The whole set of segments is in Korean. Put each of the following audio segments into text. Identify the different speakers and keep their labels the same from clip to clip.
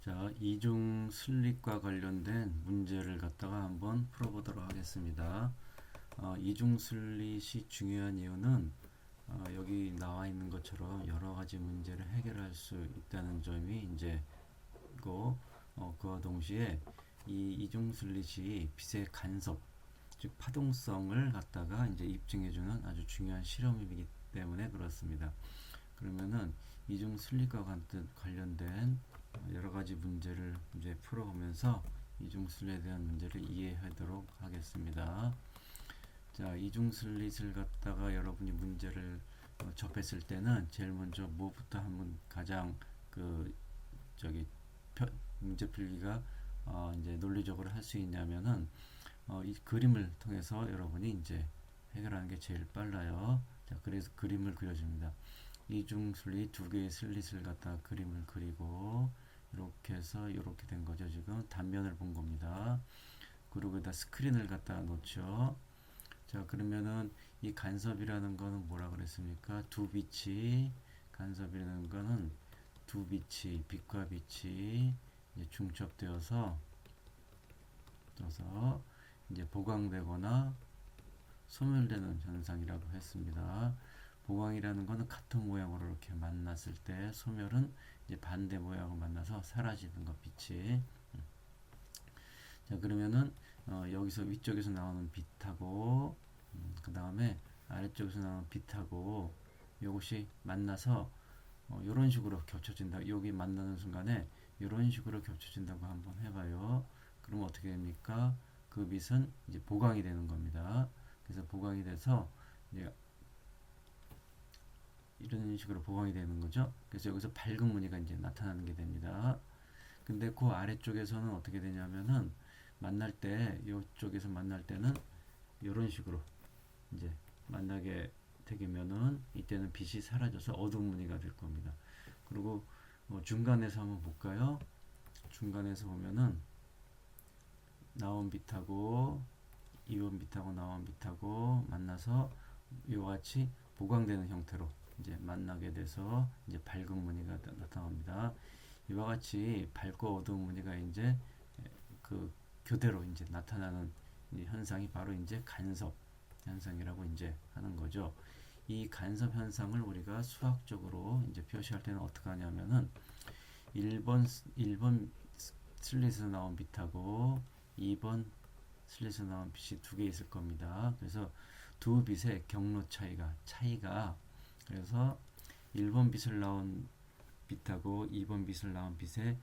Speaker 1: 자, 이중 슬립과 관련된 문제를 갖다가 한번 풀어보도록 하겠습니다. 이중 슬릿이 중요한 이유는 여기 나와 있는 것처럼 여러 가지 문제를 해결할 수 있다는 점이 이제 고 그와 동시에 이 이중 슬릿이 빛의 간섭, 즉 파동성을 갖다가 이제 입증해주는 아주 중요한 실험이기 때문에 그렇습니다. 그러면은 이중 슬릿과 관련된 여러 가지 문제를 이제 풀어보면서 이중 슬릿에 대한 문제를 이해하도록 하겠습니다. 자, 이중 슬릿을 갖다가 여러분이 문제를 접했을 때는 제일 먼저 뭐부터 하면 가장 그 저기 문제 풀기가 이제 논리적으로 할 수 있냐면은 이 그림을 통해서 여러분이 이제 해결하는 게 제일 빨라요. 자, 그래서 그림을 그려줍니다. 이중 슬릿 두 개의 슬릿을 갖다 그림을 그리고 이렇게 해서 이렇게 된 거죠. 지금 단면을 본 겁니다. 그리고 여기다 스크린을 갖다 놓죠. 자, 그러면은 이 간섭이라는 거는 뭐라 그랬습니까? 두 빛이 간섭이라는 거는 두 빛이 빛과 빛이 이제 중첩되어서 이제 보강되거나 소멸되는 현상이라고 했습니다. 보강이라는 것은 같은 모양으로 이렇게 만났을 때, 소멸은 이제 반대 모양으로 만나서 사라지는 것, 빛이. 자, 그러면은 여기서 위쪽에서 나오는 빛하고 그 다음에 아래쪽에서 나오는 빛하고 이것이 만나서 이런 식으로 겹쳐진다. 여기 만나는 순간에 이런 식으로 겹쳐진다고 한번 해봐요. 그럼 어떻게 됩니까? 그 빛은 이제 보강이 되는 겁니다. 그래서 보강이 돼서 이제 이런 식으로 보강이 되는 거죠. 그래서 여기서 밝은 무늬가 이제 나타나는 게 됩니다. 근데 그 아래쪽에서는 어떻게 되냐면은 만날 때 이쪽에서 만날 때는 이런 식으로 이제 만나게 되면은 이때는 빛이 사라져서 어두운 무늬가 될 겁니다. 그리고 중간에서 한번 볼까요? 중간에서 보면은 나온 빛하고 이온 빛하고 나온 빛하고 만나서 이와 같이 보강되는 형태로 이제 만나게 돼서 이제 밝은 무늬가 나타납니다. 이와 같이 밝고 어두운 무늬가 이제 그 교대로 이제 나타나는 이 현상이 바로 이제 간섭 현상이라고 이제 하는 거죠. 이 간섭 현상을 우리가 수학적으로 이제 표시할 때는 어떻게 하냐면은 1번 슬릿에서 나온 빛하고 2번 슬릿에서 나온 빛이 두 개 있을 겁니다. 그래서 두 빛의 경로 차이가 그래서 1번 빛을 나온 빛하고 2번 빛을 나온 빛의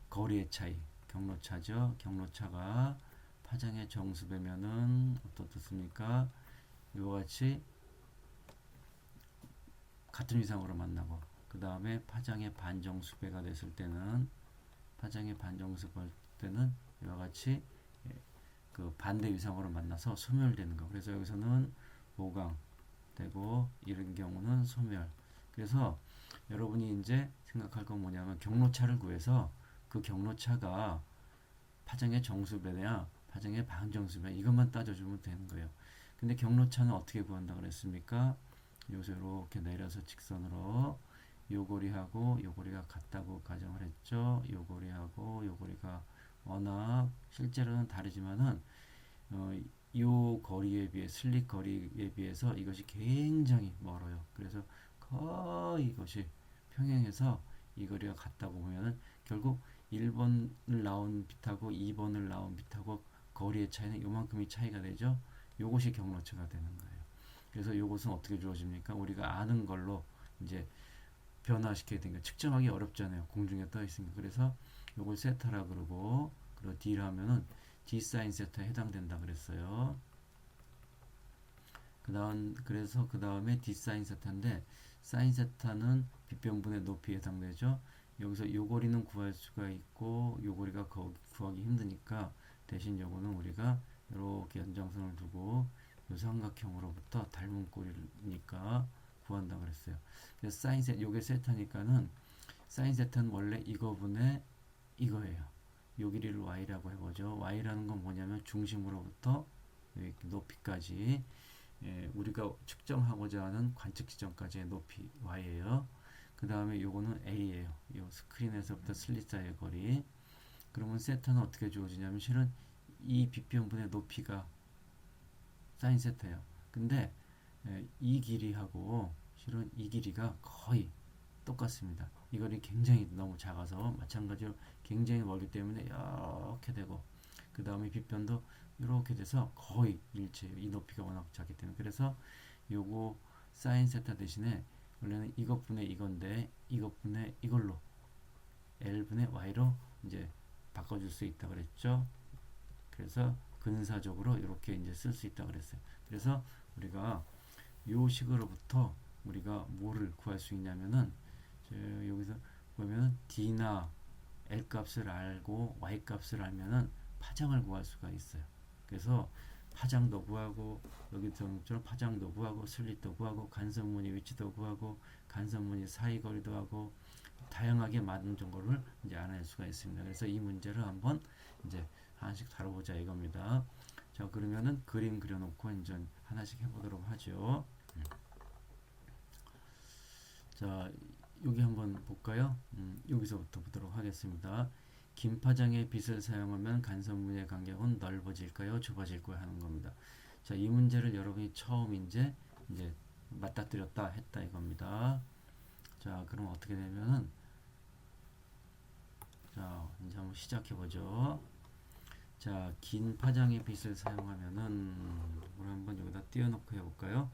Speaker 1: 거리의 차이, 경로차죠. 경로차가 파장의 정수배면은 어떻습니까? 이와 같이 같은 위상으로 만나고 그 다음에 파장의 반정수배가 됐을 때는 이와 같이 그 반대 위상으로 만나서 소멸되는 거. 그래서 여기서는 보강되고 이런 경우는 소멸. 그래서 여러분이 이제 생각할 건 뭐냐면 경로차를 구해서 그 경로차가 파장의 정수배냐 파장의 반정수배 이것만 따져주면 되는 거예요. 근데 경로차는 어떻게 구한다 그랬습니까? 여기서 이렇게 내려서 직선으로 요고리하고 요고리가 같다고 가정을 했죠. 요고리하고 요고리가 워낙 실제로는 다르지만은 요 거리에 비해 슬릿 거리에 비해서 이것이 굉장히 멀어요. 그래서 거의 이것이 평행해서 이 거리가 같다고 보면은 결국 1번을 나온 빛하고 2번을 나온 빛하고 거리의 차이는 요만큼이 차이가 되죠. 요것이 경로차가 되는 거예요. 그래서 요것은 어떻게 주어집니까? 우리가 아는 걸로 이제 변화시켜야 되니까 측정하기 어렵잖아요. 공중에 떠 있으니까. 그래서 요걸 세타라 그러고 그리고 D를 하면은 D 사인 세타에 해당된다 그랬어요. 그래서 그 다음에 D 사인 세타인데 사인 세타는 빛변분의 높이에 해당되죠. 여기서 요거리는 구할 수가 있고 요거리가 구하기 힘드니까 대신 요거는 우리가 이렇게 연장선을 두고 요 삼각형으로부터 닮은 꼴이니까 구한다 그랬어요. 그래서 사인 세타 요게 세타니까는 사인 세타는 원래 이거분의 이거예요. 요 길이를 y라고 해보죠. y라는 건 뭐냐면 중심으로부터 높이까지 우리가 측정하고자 하는 관측 지점까지의 높이 y예요. 그 다음에 요거는 a예요. 요 스크린에서부터 슬릿 사이의 거리. 그러면 세타는 어떻게 주어지냐면 실은 이 빗변분의 높이가 사인 세타예요. 근데 이 길이하고 실은 이 길이가 거의 똑같습니다. 이 거리 굉장히 너무 작아서 마찬가지로 굉장히 멀기 때문에 이렇게 되고 그 다음에 빗변도 이렇게 돼서 거의 일치해요. 이 높이가 워낙 작기 때문에. 그래서 요거 사인 세타 대신에 원래는 이것분의 이건데 이것분의 이걸로 L분의 Y로 이제 바꿔줄 수 있다 그랬죠. 그래서 근사적으로 이렇게 이제 쓸 수 있다 그랬어요. 그래서 우리가 요 식으로부터 우리가 뭐를 구할 수 있냐면은 여기서 보면 D나 L 값을 알고 Y 값을 알면은 파장을 구할 수가 있어요. 그래서 파장도 구하고 여기처럼 파장도 구하고 슬릿도 구하고 간선무늬 위치도 구하고 간선무늬 사이 거리도 하고 다양하게 많은 정보를 이제 알아낼 수가 있습니다. 그래서 이 문제를 한번 이제 하나씩 다뤄보자 이겁니다. 자, 그러면은 그림 그려놓고 이제 하나씩 해보도록 하죠. 자, 여기 한번 볼까요? 여기서부터 보도록 하겠습니다. 긴 파장의 빗을 사용하면 간선무늬의 간격은 넓어질까요? 좁아질까요? 하는 겁니다. 자, 이 문제를 여러분이 처음 이제 맞닥뜨렸다 했다 이겁니다. 자, 그럼 어떻게 되면은 자, 이제 한번 시작해 보죠. 자, 긴 파장의 빗을 사용하면은 우리 한번 여기다 띄워놓고 해볼까요?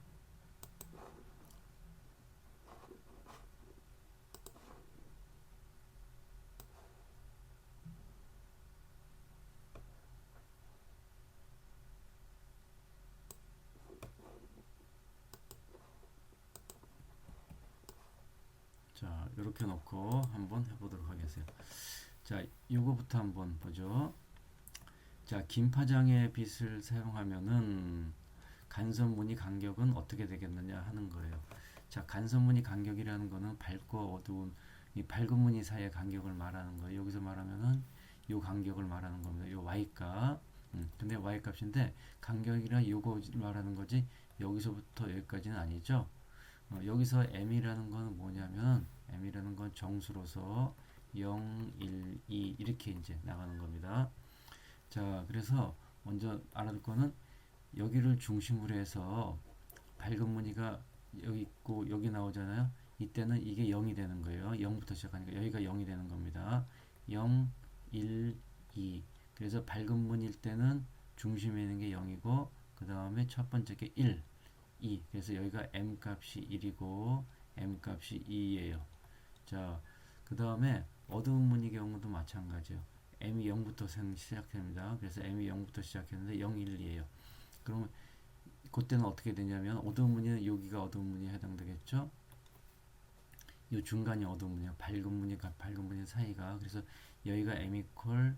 Speaker 1: 자, 이렇게 놓고 한번 해보도록 하겠습니다. 자, 요거부터 한번 보죠. 자, 긴 파장의 빗을 사용하면은 간선무늬 간격은 어떻게 되겠느냐 하는 거예요. 자, 간선무늬 간격이라는 거는 밝고 어두운 이 밝은 무늬 사이의 간격을 말하는 거예요. 여기서 말하면은 요 간격을 말하는 겁니다. 요 y값. 근데 y값인데 간격이란 요거 말하는 거지 여기서부터 여기까지는 아니죠. 여기서 m이라는 건 뭐냐면 m이라는 건 정수로서 0, 1, 2 이렇게 이제 나가는 겁니다. 자, 그래서 먼저 알아둘 거는 여기를 중심으로 해서 밝은 무늬가 여기 있고 여기 나오잖아요. 이때는 이게 0이 되는 거예요. 0부터 시작하니까 여기가 0이 되는 겁니다. 0, 1, 2. 그래서 밝은 무늬일 때는 중심에 있는 게 0이고 그 다음에 첫 번째 게 1, 2. 그래서 여기가 m 값이 1이고 m 값이 2예요. 자, 그 다음에 어두운 무늬 경우도 마찬가지예요. m이 0부터 시작됩니다. 그래서 m이 0부터 시작했는데 0, 1, 2예요. 그러면 그때는 어떻게 되냐면 어두운 무늬는 여기가 어두운 무늬에 해당되겠죠. 이 중간이 어두운 무늬, 밝은 무늬가 밝은 무늬 사이가 그래서 여기가 m 이퀄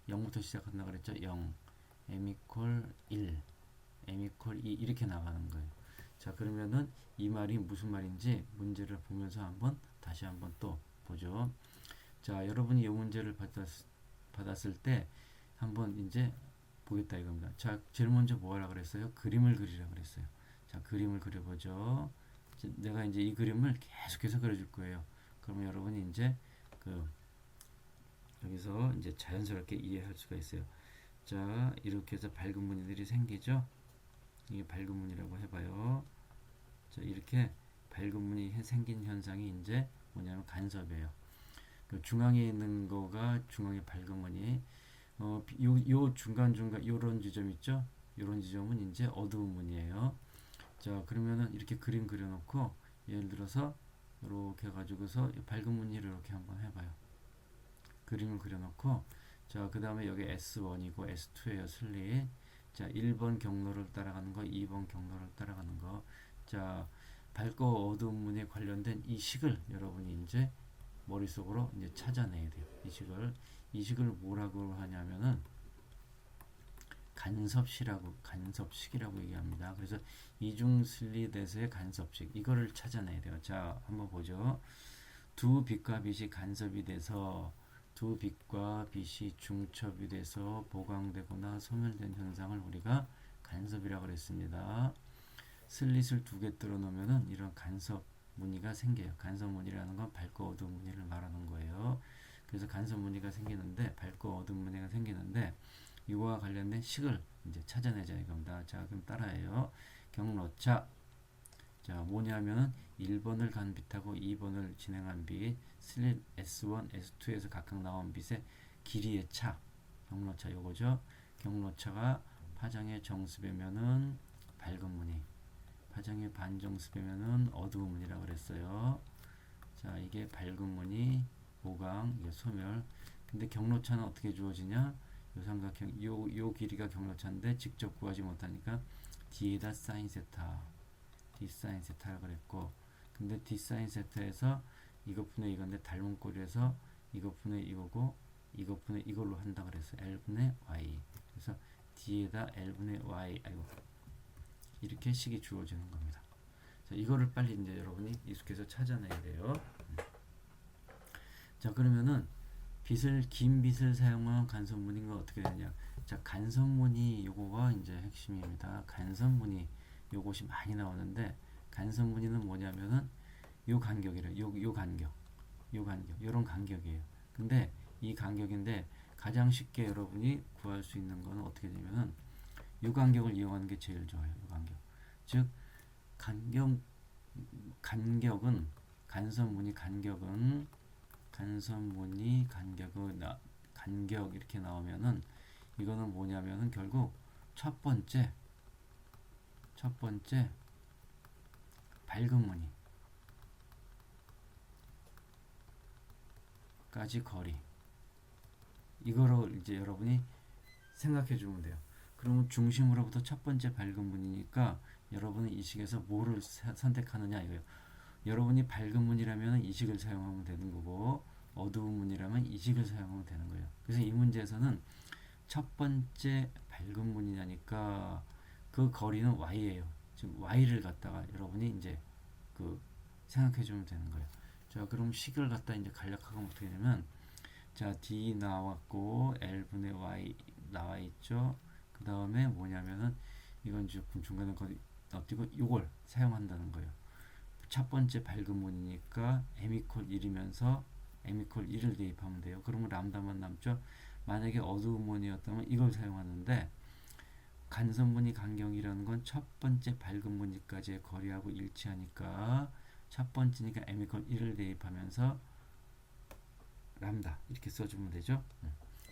Speaker 1: 0부터 시작한다 그랬죠. 0, m 이퀄 1, m 이퀄 2 이렇게 나가는 거예요. 자, 그러면은 이 말이 무슨 말인지 문제를 보면서 한번 다시 한번 또 보죠. 자, 여러분이 이 문제를 받았을 때 한번 이제 보겠다 이겁니다. 자, 제일 먼저 뭐 하라 그랬어요? 그림을 그리라 그랬어요. 자, 그림을 그려보죠. 내가 이제 이 그림을 계속해서 그려줄 거예요. 그러면 여러분이 이제 여기서 이제 자연스럽게 이해할 수가 있어요. 자, 이렇게 해서 밝은 무늬들이 생기죠. 이게 밝은 무늬라고 해봐요. 자, 이렇게 밝은 무늬 생긴 현상이 이제 뭐냐면 간섭이에요. 그 중앙에 있는 거가 중앙의 밝은 무늬. 요 중간중간 요런 지점 있죠? 요런 지점은 이제 어두운 무늬예요. 자, 그러면은 이렇게 그림 그려놓고 예를 들어서 이렇게 해가지고서 밝은 무늬를 이렇게 한번 해봐요. 그림을 그려놓고 자, 그 다음에 여기 S1이고 S2예요. 슬릿. 자, 1번 경로를 따라가는 거, 2번 경로를 따라가는 거. 자, 밝고 어두운 무늬에 관련된 이 식을 여러분이 이제 머릿속으로 이제 찾아내야 돼요. 이 식을 뭐라고 하냐면은 간섭식이라고 얘기합니다. 그래서 이중슬릿에서의 간섭식 이거를 찾아내야 돼요. 자, 한번 보죠. 두 빛과 빛이 간섭이 돼서 두 빛과 빛이 중첩이 돼서 보강되거나 소멸된 현상을 우리가 간섭이라고 그랬습니다. 슬릿을 두 개 뚫어 놓으면은 이런 간섭 무늬가 생겨요. 간섭 무늬라는 건 밝고 어두운 무늬를 말하는 거예요. 그래서 간섭 무늬가 생기는데 밝고 어두운 무늬가 생기는데 이거와 관련된 식을 이제 찾아내자 이겁니다. 자, 그럼 따라해요. 경로차. 자, 뭐냐면은 1번을 간 빛하고 2번을 진행한 빛, 슬릿 S1, S2에서 각각 나온 빛의 길이의 차. 경로차 요거죠. 경로차가 파장의 정수배면은 밝은 무늬, 파장의 반정수배면은 어두운 무늬라고 그랬어요. 자, 이게 밝은 무늬, 보강, 이게 소멸. 근데 경로차는 어떻게 주어지냐? 요 삼각형, 요 길이가 경로차인데 직접 구하지 못하니까 D에다 사인 세타, D 사인 세타라고 그랬고, 근데 D 사인 세타에서 이것분의 이건데 닮은 꼴에서 이것분의 이거고 이것분의 이걸로 한다 그랬어요. L분의 Y. 그래서 D에다 L분의 Y, 아이고, 이렇게 식이 주어지는 겁니다. 자, 이거를 빨리 이제 여러분이 익숙해서 찾아내야 돼요. 자, 그러면은 긴 빛을 사용한 간섭무늬가 어떻게 되냐? 자, 간섭무늬 요거가 이제 핵심입니다. 간섭무늬 요것이 많이 나오는데 간섭무늬는 뭐냐면은 요 간격이래. 요 간격, 요런 간격이에요. 근데 이 간격인데 가장 쉽게 여러분이 구할 수 있는 거는 어떻게 되냐면은 요 간격을 이용하는 게 제일 좋아요. 요 간격. 즉 간격은 간섭무늬 간격은 간격 이렇게 나오면은 이거는 뭐냐면은 결국 첫 번째 밝은 무늬까지 거리, 이거로 이제 여러분이 생각해 주면 돼요. 그러면 중심으로부터 첫 번째 밝은 무늬니까 여러분은 이 식에서 뭐를 선택하느냐 이거예요. 여러분이 밝은 무늬라면 이 식을 사용하면 되는 거고 어두운 무늬라면 이 식을 사용하면 되는 거예요. 그래서 이 문제에서는 첫 번째 밝은 무늬냐니까 그 거리는 y예요. 지금 y를 갖다가 여러분이 이제 그 생각해 주면 되는 거예요. 자, 그럼 식을 갖다 이제 간략하게 어떻게 되면, 자, d 나왔고 L분의 y 나와 있죠. 그 다음에 뭐냐면은 이건 지금 중간에 띄고 이걸 사용한다는 거예요. 첫 번째 밝은 무늬니까 m 이퀄 1이면서 m 이퀄 1을 대입하면 돼요. 그러면 람다만 남죠. 만약에 어두운 무늬였다면 이걸 사용하는데 간섭무늬 간격이라는 건 첫 번째 밝은 무늬까지의 거리하고 일치하니까 첫 번째니까 m 이퀄 1을 대입하면서 람다 이렇게 써주면 되죠.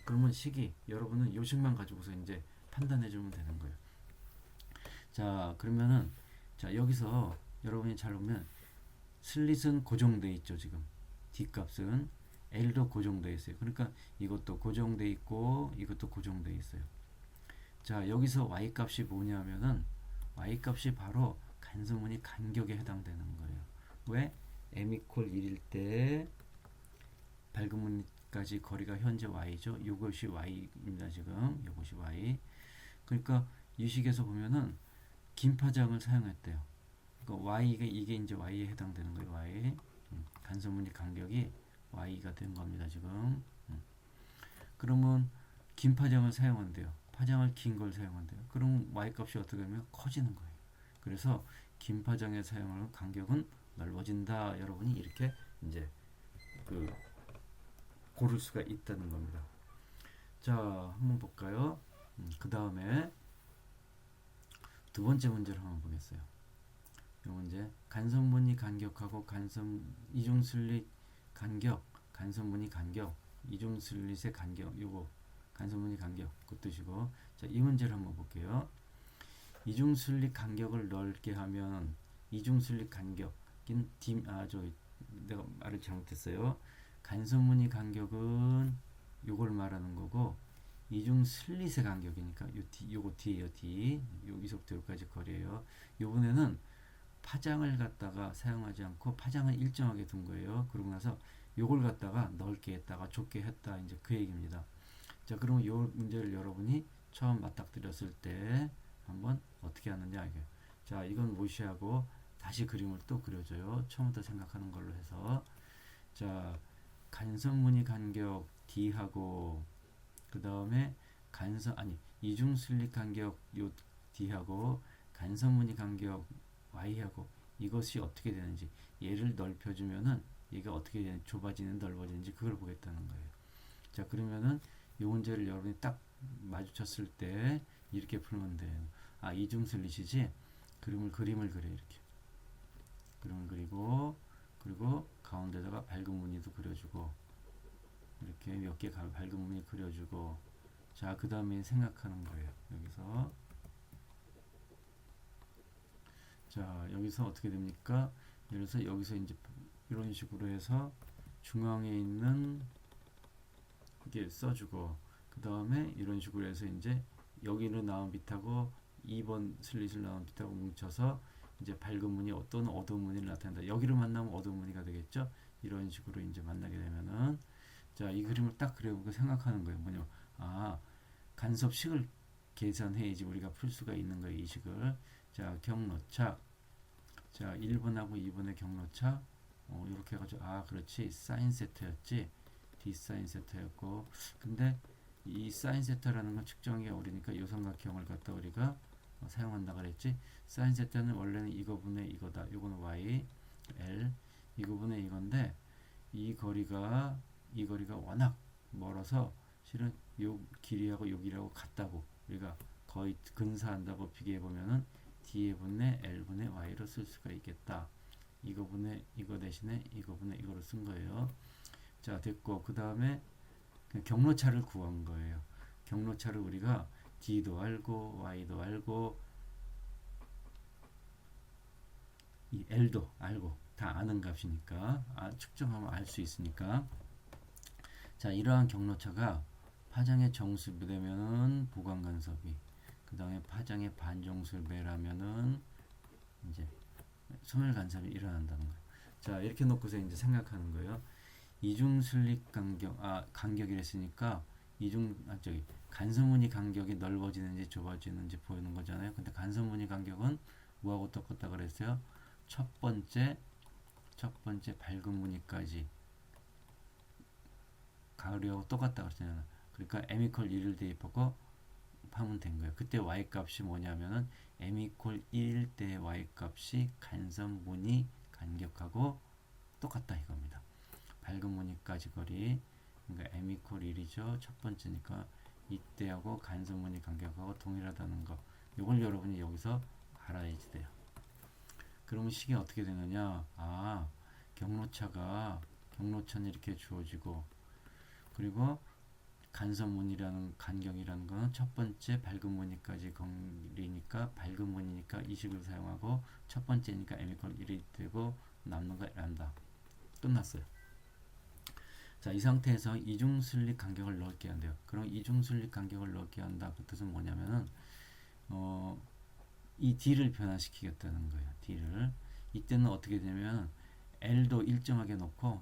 Speaker 1: 그러면 식이 여러분은 요식만 가지고서 이제 판단해 주면 되는 거예요. 자, 그러면은 자, 여기서 여러분이 잘 보면 슬릿은 고정돼 있죠. 지금 D 값은 L도 고정돼 있어요. 그러니까 이것도 고정돼 있고 이것도 고정돼 있어요. 자, 여기서 Y 값이 뭐냐면은 Y 값이 바로 간섭무늬 간격에 해당되는 거예요. 왜? M 이퀄 1일 때 밝은 무늬까지 거리가 현재 Y죠. 이것이 Y입니다. 지금 이것이 Y. 그러니까 이 식에서 보면은 긴 파장을 사용했대요. 그러니까 Y가 이게 이제 Y에 해당되는 거예요. Y. 간섭무늬 간격이 Y가 된 겁니다. 지금. 그러면 긴 파장을 사용한대요. 파장을 긴 걸 사용한대요. 그럼 Y 값이 어떻게 하면 커지는 거예요. 그래서 긴 파장에 사용하는 간격은 넓어진다. 여러분이 이렇게 이제 그 고를 수가 있다는 겁니다. 자, 한번 볼까요? 그 다음에 두 번째 문제를 한번 보겠어요. 이 문제 간섭무늬 간격하고 이중슬릿 간격, 간섭무늬 간격, 이중슬릿의 간격, 요거 간섭무늬 간격 그 뜻이고, 자, 이 문제를 한번 볼게요. 이중슬릿 간격을 넓게 하면 이중슬릿 간격인 내가 말을 잘못했어요. 간섭무늬 간격은 요걸 말하는 거고 이중슬릿의 간격이니까 요거 D예요. D. 여기서부터 여기까지 거리예요. 요번에는 파장을 갖다가 사용하지 않고 파장을 일정하게 둔 거예요. 그러고 나서 요걸 갖다가 넓게 했다가 좁게 했다, 이제 그 얘기입니다. 자, 그러면 요 문제를 여러분이 처음 맞닥뜨렸을 때 한번 어떻게 하느냐 이게. 자, 이건 무시하고 다시 그림을 또 그려줘요. 처음부터 생각하는 걸로 해서. 자, 간섭무늬 간격 D하고 그 다음에 이중슬릿 간격 요 D하고 간섭무늬 간격 Y하고 이것이 어떻게 되는지 얘를 넓혀주면은 이게 어떻게 좁아지는 넓어지는지 그걸 보겠다는 거예요. 자, 그러면은 이 문제를 여러분이 딱 마주쳤을 때 이렇게 풀면 돼요. 아, 이중슬릿이지? 그림을 그려. 이렇게 그림을 그리고, 그리고 가운데다가 밝은 무늬도 그려주고, 이렇게 몇 개 밝은 무늬 그려주고, 자, 그 다음에 생각하는 거예요. 여기서. 자, 여기서 어떻게 됩니까? 예를 들어서 여기서 이제 이런 식으로 해서 중앙에 있는 이렇게 써주고, 그 다음에 이런 식으로 해서 이제 여기는 나온 빛하고 2번 슬릿을 나온 빛하고 뭉쳐서 이제 밝은 무늬 또는 어두운 무늬를 나타낸다. 여기를 만나면 어두운 무늬가 되겠죠? 이런 식으로 이제 만나게 되면은, 자, 이 그림을 딱 그려보고 생각하는 거예요. 뭐냐? 아, 간섭식을 계산해야지 우리가 풀 수가 있는 거예요. 이 식을. 자, 경로차. 자, 1번하고 2번의 경로차. 이렇게 해가지고, 아, 그렇지. 사인 세타였지. D 사인 세타였고. 근데 이 사인 세타라는 건 측정이 어려우니까 이 삼각형을 갖다 우리가 사용한다 그랬지. 사인 세타는 원래는 이거분의 이거다. 이거는 y, l, 이거분의 이건데 이 거리가 워낙 멀어서 실은 요 길이하고 요 길이하고 같다고 우리가 거의 근사한다고 비교해 보면은 d의 분의 l분의 y로 쓸 수가 있겠다. 이거분의 이거 대신에 이거분의 이거로 쓴 거예요. 자, 됐고 그 다음에 경로차를 구한 거예요. 경로차를 우리가 d도 알고 y도 알고 이 l도 알고 다 아는 값이니까 측정하면 알 수 있으니까. 자, 이러한 경로차가 파장의 정수배되면은 보강간섭이, 그 다음에 파장의 반정수배라면은 이제 소멸간섭이 일어난다는 거예요. 자, 이렇게 놓고서 이제 생각하는 거예요. 이중슬립 간격이랬으니까 간섭무늬 간격이 넓어지는지 좁아지는지 보이는 거잖아요. 근데 간섭무늬 간격은 뭐하고 똑같다 그랬어요? 첫 번째 밝은 무늬까지 가을이하고 똑같다 그랬잖아요. 그러니까 m 이퀄 1을 대입하고 하면 된 거예요. 그때 y 값이 뭐냐면은 m 이퀄 1일 때 y 값이 간섭무늬 간격하고 똑같다 이겁니다. 밝은 무늬까지 거리, 그러니까 m 이퀄 1이죠. 첫 번째니까 이때하고 간섭무늬 간격하고 동일하다는 거. 이걸 여러분이 여기서 알아야지 돼요. 그러면 식이 어떻게 되느냐? 아, 경로차는 이렇게 주어지고, 그리고 간섭무늬라는 간격이라는 거는 첫 번째 밝은 무늬까지 거리니까 밝은 무늬니까 이 식을 사용하고 첫 번째니까 m 이퀄 1이 되고 남는 거 란다. 끝났어요. 자, 이 상태에서 이중슬립 간격을 넣게 한대요. 그럼 이중슬립 간격을 넣게 한다. 그 뜻은 뭐냐면은 이 D를 변화시키겠다는 거예요. D를. 이때는 어떻게 되면 L도 일정하게 놓고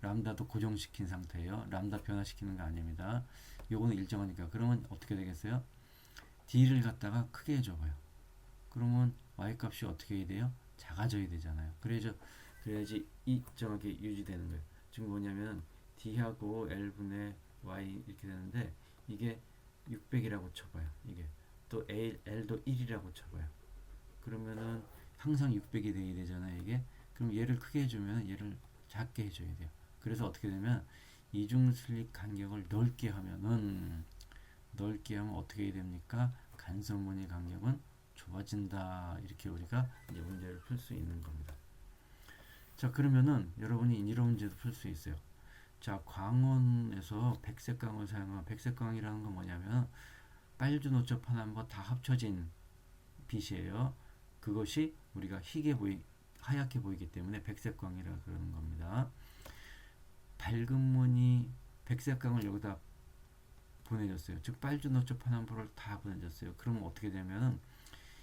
Speaker 1: 람다도 고정시킨 상태예요. 람다 변화시키는 거 아닙니다. 요거는 일정하니까. 그러면 어떻게 되겠어요? D를 갖다가 크게 해줘봐요. 그러면 Y값이 어떻게 해야 돼요? 작아져야 되잖아요. 그래야지 일정하게 유지되는 거예요. 지금 뭐냐면 D하고 L분의 Y 이렇게 되는데 이게 600이라고 쳐봐요. 이게 또 L도 1이라고 쳐봐요. 그러면은 항상 600이 돼야 되잖아요. 이게. 그럼 얘를 크게 해주면 얘를 작게 해줘야 돼요. 그래서 어떻게 되면 이중슬립 간격을 넓게 하면 어떻게 해야 됩니까? 간섭무늬 간격은 좁아진다. 이렇게 우리가 이제 문제를 풀 수 있는 겁니다. 자, 그러면은 여러분이 이런 문제도 풀 수 있어요. 자, 광원에서 백색광을 사용한 백색광이라는 건 뭐냐면 빨주노초 파남보 다 합쳐진 빛이에요. 그것이 우리가 하얗게 보이기 때문에 백색광이라 그러는 겁니다. 밝은 무늬 백색광을 여기다 보내줬어요. 즉 빨주노초 파남보를 다 보내줬어요. 그러면 어떻게 되면은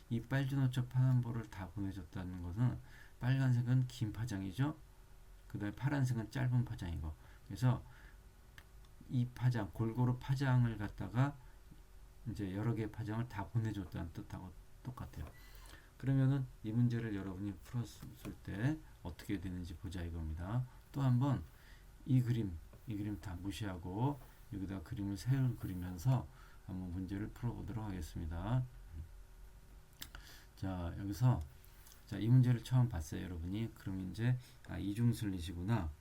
Speaker 1: 이 빨주노초 파남보를 다 보내줬다는 것은 빨간색은 긴 파장이죠. 그 다음에 파란색은 짧은 파장이고, 그래서 이 파장 골고루 파장을 갖다가 이제 여러 개의 파장을 다 보내줬다는 뜻하고 똑같아요. 그러면은 이 문제를 여러분이 풀었을 때 어떻게 되는지 보자 이겁니다. 또 한번 이 그림 다 무시하고 여기다 그림을 새로 그리면서 한번 문제를 풀어보도록 하겠습니다. 자, 여기서 자, 이 문제를 처음 봤어요, 여러분이. 그럼 이제 이중슬릿이구나.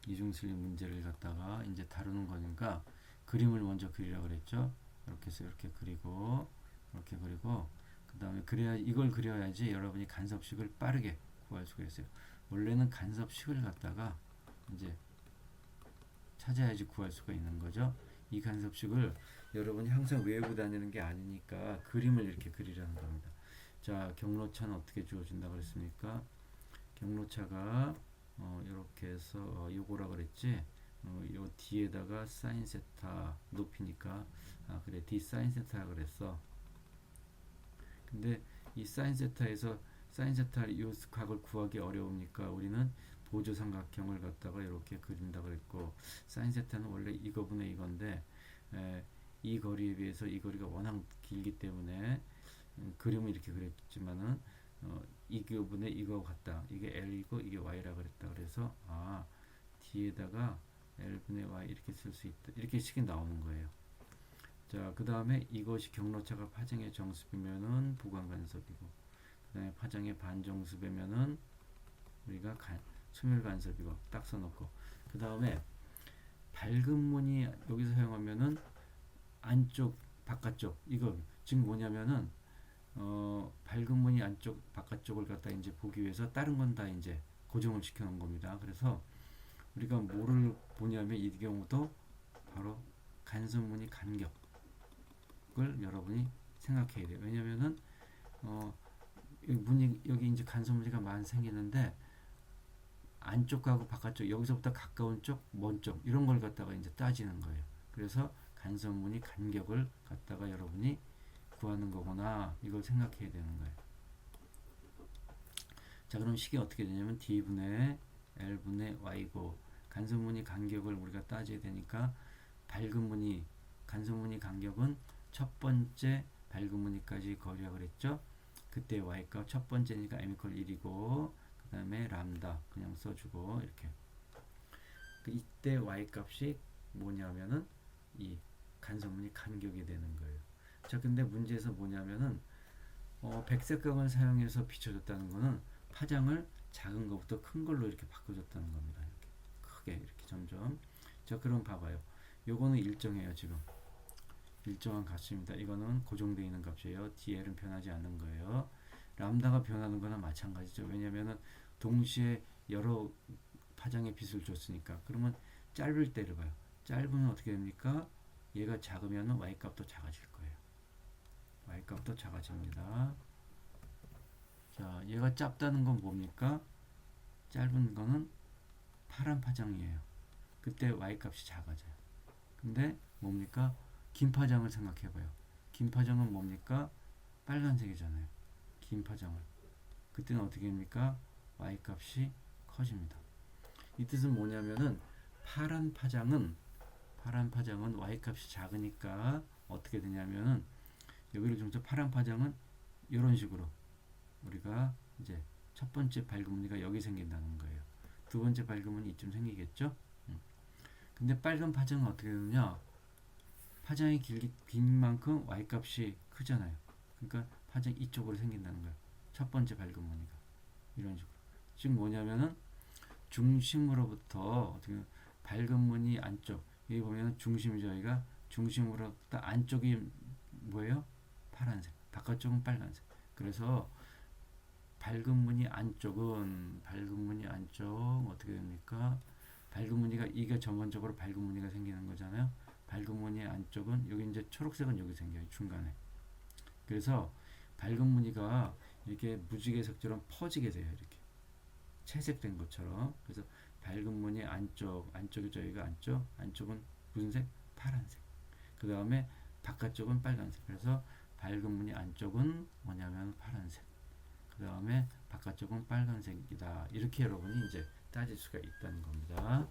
Speaker 1: 이중슬릿 문제를 갖다가 이제 다루는 거니까 그림을 먼저 그리라 그랬죠. 이렇게 해서 이렇게 그리고 이렇게 그리고 그 다음에 그래야 이걸 그려야지 여러분이 간섭식을 빠르게 구할 수가 있어요. 원래는 간섭식을 갖다가 이제 찾아야지 구할 수가 있는 거죠. 이 간섭식을 여러분이 항상 외우고 다니는 게 아니니까 그림을 이렇게 그리라는 겁니다. 자, 경로차는 어떻게 주어진다 그랬습니까? 경로차가 이렇게 해서 요거라 그랬지. 요 뒤에다가 사인 세타 높이니까 그래 d 사인 세타 그랬어. 근데 이 사인 세타에서 사인 세타 요 각을 구하기 어려우니까 우리는 보조 삼각형을 갖다가 이렇게 그린다 그랬고, 사인 세타는 원래 이거분의 이건데 이 거리에 비해서 이 거리가 워낙 길기 때문에 그림을 이렇게 그렸지만은 이거분의 이거 같다. 이게 L이고 이게 Y라 그랬다. 그래서 D에다가 L분의 Y 이렇게 쓸 수 있다. 이렇게 식이 나오는 거예요. 자, 그 다음에 이것이 경로차가 파장의 정수비면은 부관간섭이고, 그 다음에 파장의 반정수비면은 우리가 소멸간섭이고 딱 써놓고, 그 다음에 밝은 문이 여기서 사용하면은 안쪽 바깥쪽, 이거 지금 뭐냐면은 밝은 무늬 안쪽 바깥쪽을 갖다 이제 보기 위해서 다른 건 다 이제 고정을 시켜 놓은 겁니다. 그래서 우리가 뭐를 보냐면 이 경우도 바로 간섭무늬 간격을 여러분이 생각해야 돼요. 왜냐면은 여기 이제 간섭무늬가 많이 생기는데 안쪽하고 바깥쪽, 여기서부터 가까운 쪽, 먼 쪽, 이런 걸 갖다가 이제 따지는 거예요. 그래서 간섭무늬 간격을 갖다가 여러분이 구하는 거구나, 이걸 생각해야 되는 거예요. 자, 그럼 식이 어떻게 되냐면 D분의 L분의 Y고, 간섭무늬 간격을 우리가 따져야 되니까 밝은 무늬, 간섭무늬 간격은 첫 번째 밝은 무늬까지 거리라 그랬죠. 그때 Y값 첫 번째니까 M = 1이고, 그 다음에 람다 그냥 써주고, 이렇게. 이때 Y값이 뭐냐면은 이 간섭무늬 간격이 되는 거예요. 자, 근데 문제에서 뭐냐면은 백색광을 사용해서 비춰줬다는 거는 파장을 작은 것부터 큰 걸로 이렇게 바꿔줬다는 겁니다. 이렇게 크게 이렇게 점점. 자, 그럼 봐봐요. 요거는 일정해요. 지금 일정한 값입니다. 이거는 고정되어 있는 값이에요. DL은 변하지 않는 거예요. 람다가 변하는 거나 마찬가지죠. 왜냐면은 동시에 여러 파장의 빛을 줬으니까. 그러면 짧을 때를 봐요. 짧으면 어떻게 됩니까? 얘가 작으면 Y값도 작아질 거예요. Y값도 작아집니다. 자, 얘가 짧다는 건 뭡니까? 짧은 거는 파란 파장이에요. 그때 Y값이 작아져요. 근데 뭡니까? 긴 파장을 생각해봐요. 긴 파장은 뭡니까? 빨간색이잖아요. 긴 파장을. 그때는 어떻게 됩니까? Y값이 커집니다. 이 뜻은 뭐냐면은 파란 파장은 Y값이 작으니까 어떻게 되냐면은 여기를 중점 파란 파장은 이런 식으로 우리가 이제 첫 번째 밝은 무늬가 여기 생긴다는 거예요. 두 번째 밝은 무늬 이쯤 생기겠죠? 근데 빨간 파장은 어떻게 되느냐? 파장이 긴 만큼 Y값이 크잖아요. 그러니까 파장 이쪽으로 생긴다는 거예요. 첫 번째 밝은 무늬가 이런 식으로. 지금 뭐냐면은 중심으로부터 어떻게 밝은 무늬 안쪽, 여기 보면 중심이죠. 여기가 중심으로부터 안쪽이 뭐예요? 파란색, 바깥쪽은 빨간색. 그래서 밝은 무늬 안쪽은 어떻게 됩니까? 밝은 무늬가 이게 전반적으로 밝은 무늬가 생기는 거잖아요. 밝은 무늬 안쪽은 여기 이제 초록색은 여기 생겨요. 중간에. 그래서 밝은 무늬가 이렇게 무지개색처럼 퍼지게 돼요. 이렇게 채색된 것처럼. 그래서 밝은 무늬 안쪽이죠. 여기가 안쪽은 무슨 색? 파란색. 그 다음에 바깥쪽은 빨간색. 그래서 밝은 무늬 안쪽은 뭐냐면 파란색. 그 다음에 바깥쪽은 빨간색이다. 이렇게 여러분이 이제 따질 수가 있다는 겁니다.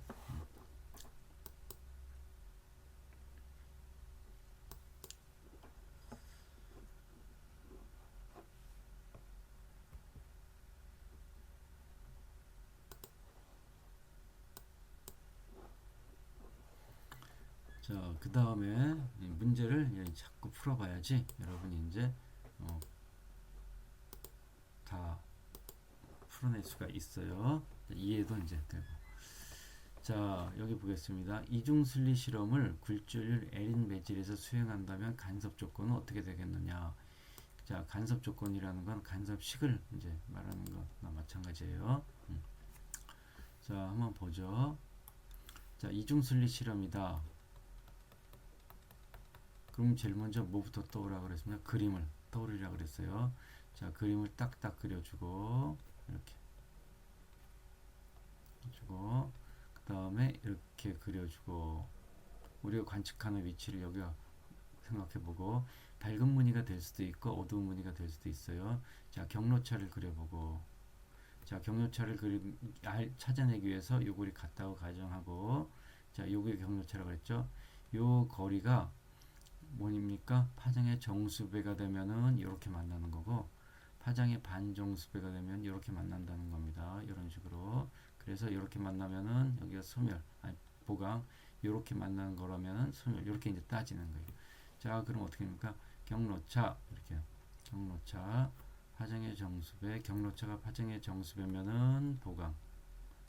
Speaker 1: 자, 그 다음에 문제를 자꾸 풀어봐야지 여러분이 이제 다 풀어낼 수가 있어요. 이해도 이제 되고. 자, 여기 보겠습니다. 이중순리 실험을 굴절률 L인 매질에서 수행한다면 간섭 조건은 어떻게 되겠느냐. 자, 간섭 조건이라는 건 간섭식을 이제 말하는 거나 마찬가지예요. 자, 한번 보죠. 자, 이중순리 실험이다. 그럼 제일 먼저 뭐부터 떠오르라 그랬습니다. 그림을 떠오르라 그랬어요. 자, 그림을 딱딱 그려주고 이렇게 주고 그 다음에 이렇게 그려주고 우리가 관측하는 위치를 여기가 생각해보고 밝은 무늬가 될 수도 있고 어두운 무늬가 될 수도 있어요. 자, 경로차를 그려보고 자, 경로차를 찾아내기 위해서 요 거리 같다고 가정하고 자, 요게 경로차라고 했죠. 요 거리가 뭐입니까? 파장의 정수배가 되면은 이렇게 만나는 거고 파장의 반정수배가 되면 이렇게 만난다는 겁니다. 이런 식으로. 그래서 이렇게 만나면은 여기가 소멸, 아니 보강, 이렇게 만나는 거라면은 소멸, 이렇게 이제 따지는 거예요. 자, 그럼 어떻게 됩니까? 경로차 이렇게 경로차 파장의 정수배, 경로차가 파장의 정수배면은 보강,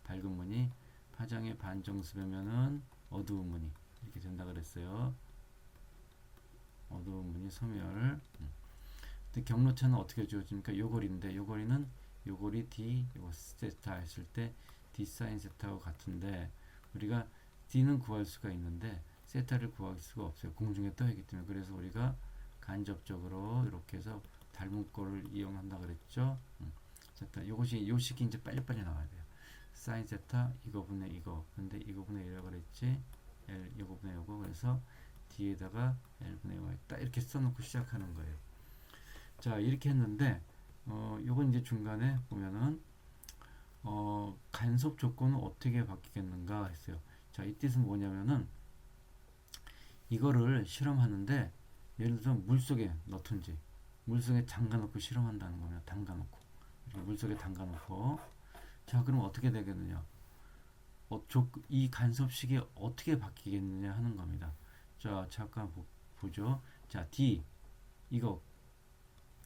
Speaker 1: 밝은 무늬, 파장의 반정수배면은 어두운 무늬 이렇게 된다 그랬어요. 어두운 무늬 소멸. 근데 경로차는 어떻게 주어집니까? 요 거리인데 요 거리는 요 거리 D 요거 세타 했을 때 D 사인 세타와 같은데 우리가 D는 구할 수가 있는데 세타를 구할 수가 없어요. 공중에 떠 있기 때문에. 그래서 우리가 간접적으로 이렇게 해서 닮은 꼴을 이용한다 그랬죠. 세타 요것이 요 식이 이제 빨리빨리 나와야 돼요. 사인 세타 이거분의 이거. 근데 이거분의 1이라고 그랬지. L 이거분의 요거. 그래서 D에다가 L분의 Y 딱 이렇게 써놓고 시작하는 거예요. 자, 이렇게 했는데 요건 이제 중간에 보면은 간섭 조건은 어떻게 바뀌겠는가 했어요. 자, 이 뜻은 뭐냐면은 이거를 실험하는데 예를 들어 물속에 넣든지 물속에 담가놓고 실험한다는 거면 담가놓고 이렇게 물속에 담가놓고 자, 그럼 어떻게 되겠느냐? 이 간섭식이 어떻게 바뀌겠느냐 하는 겁니다. 자, 잠깐 보죠. 자, D 이거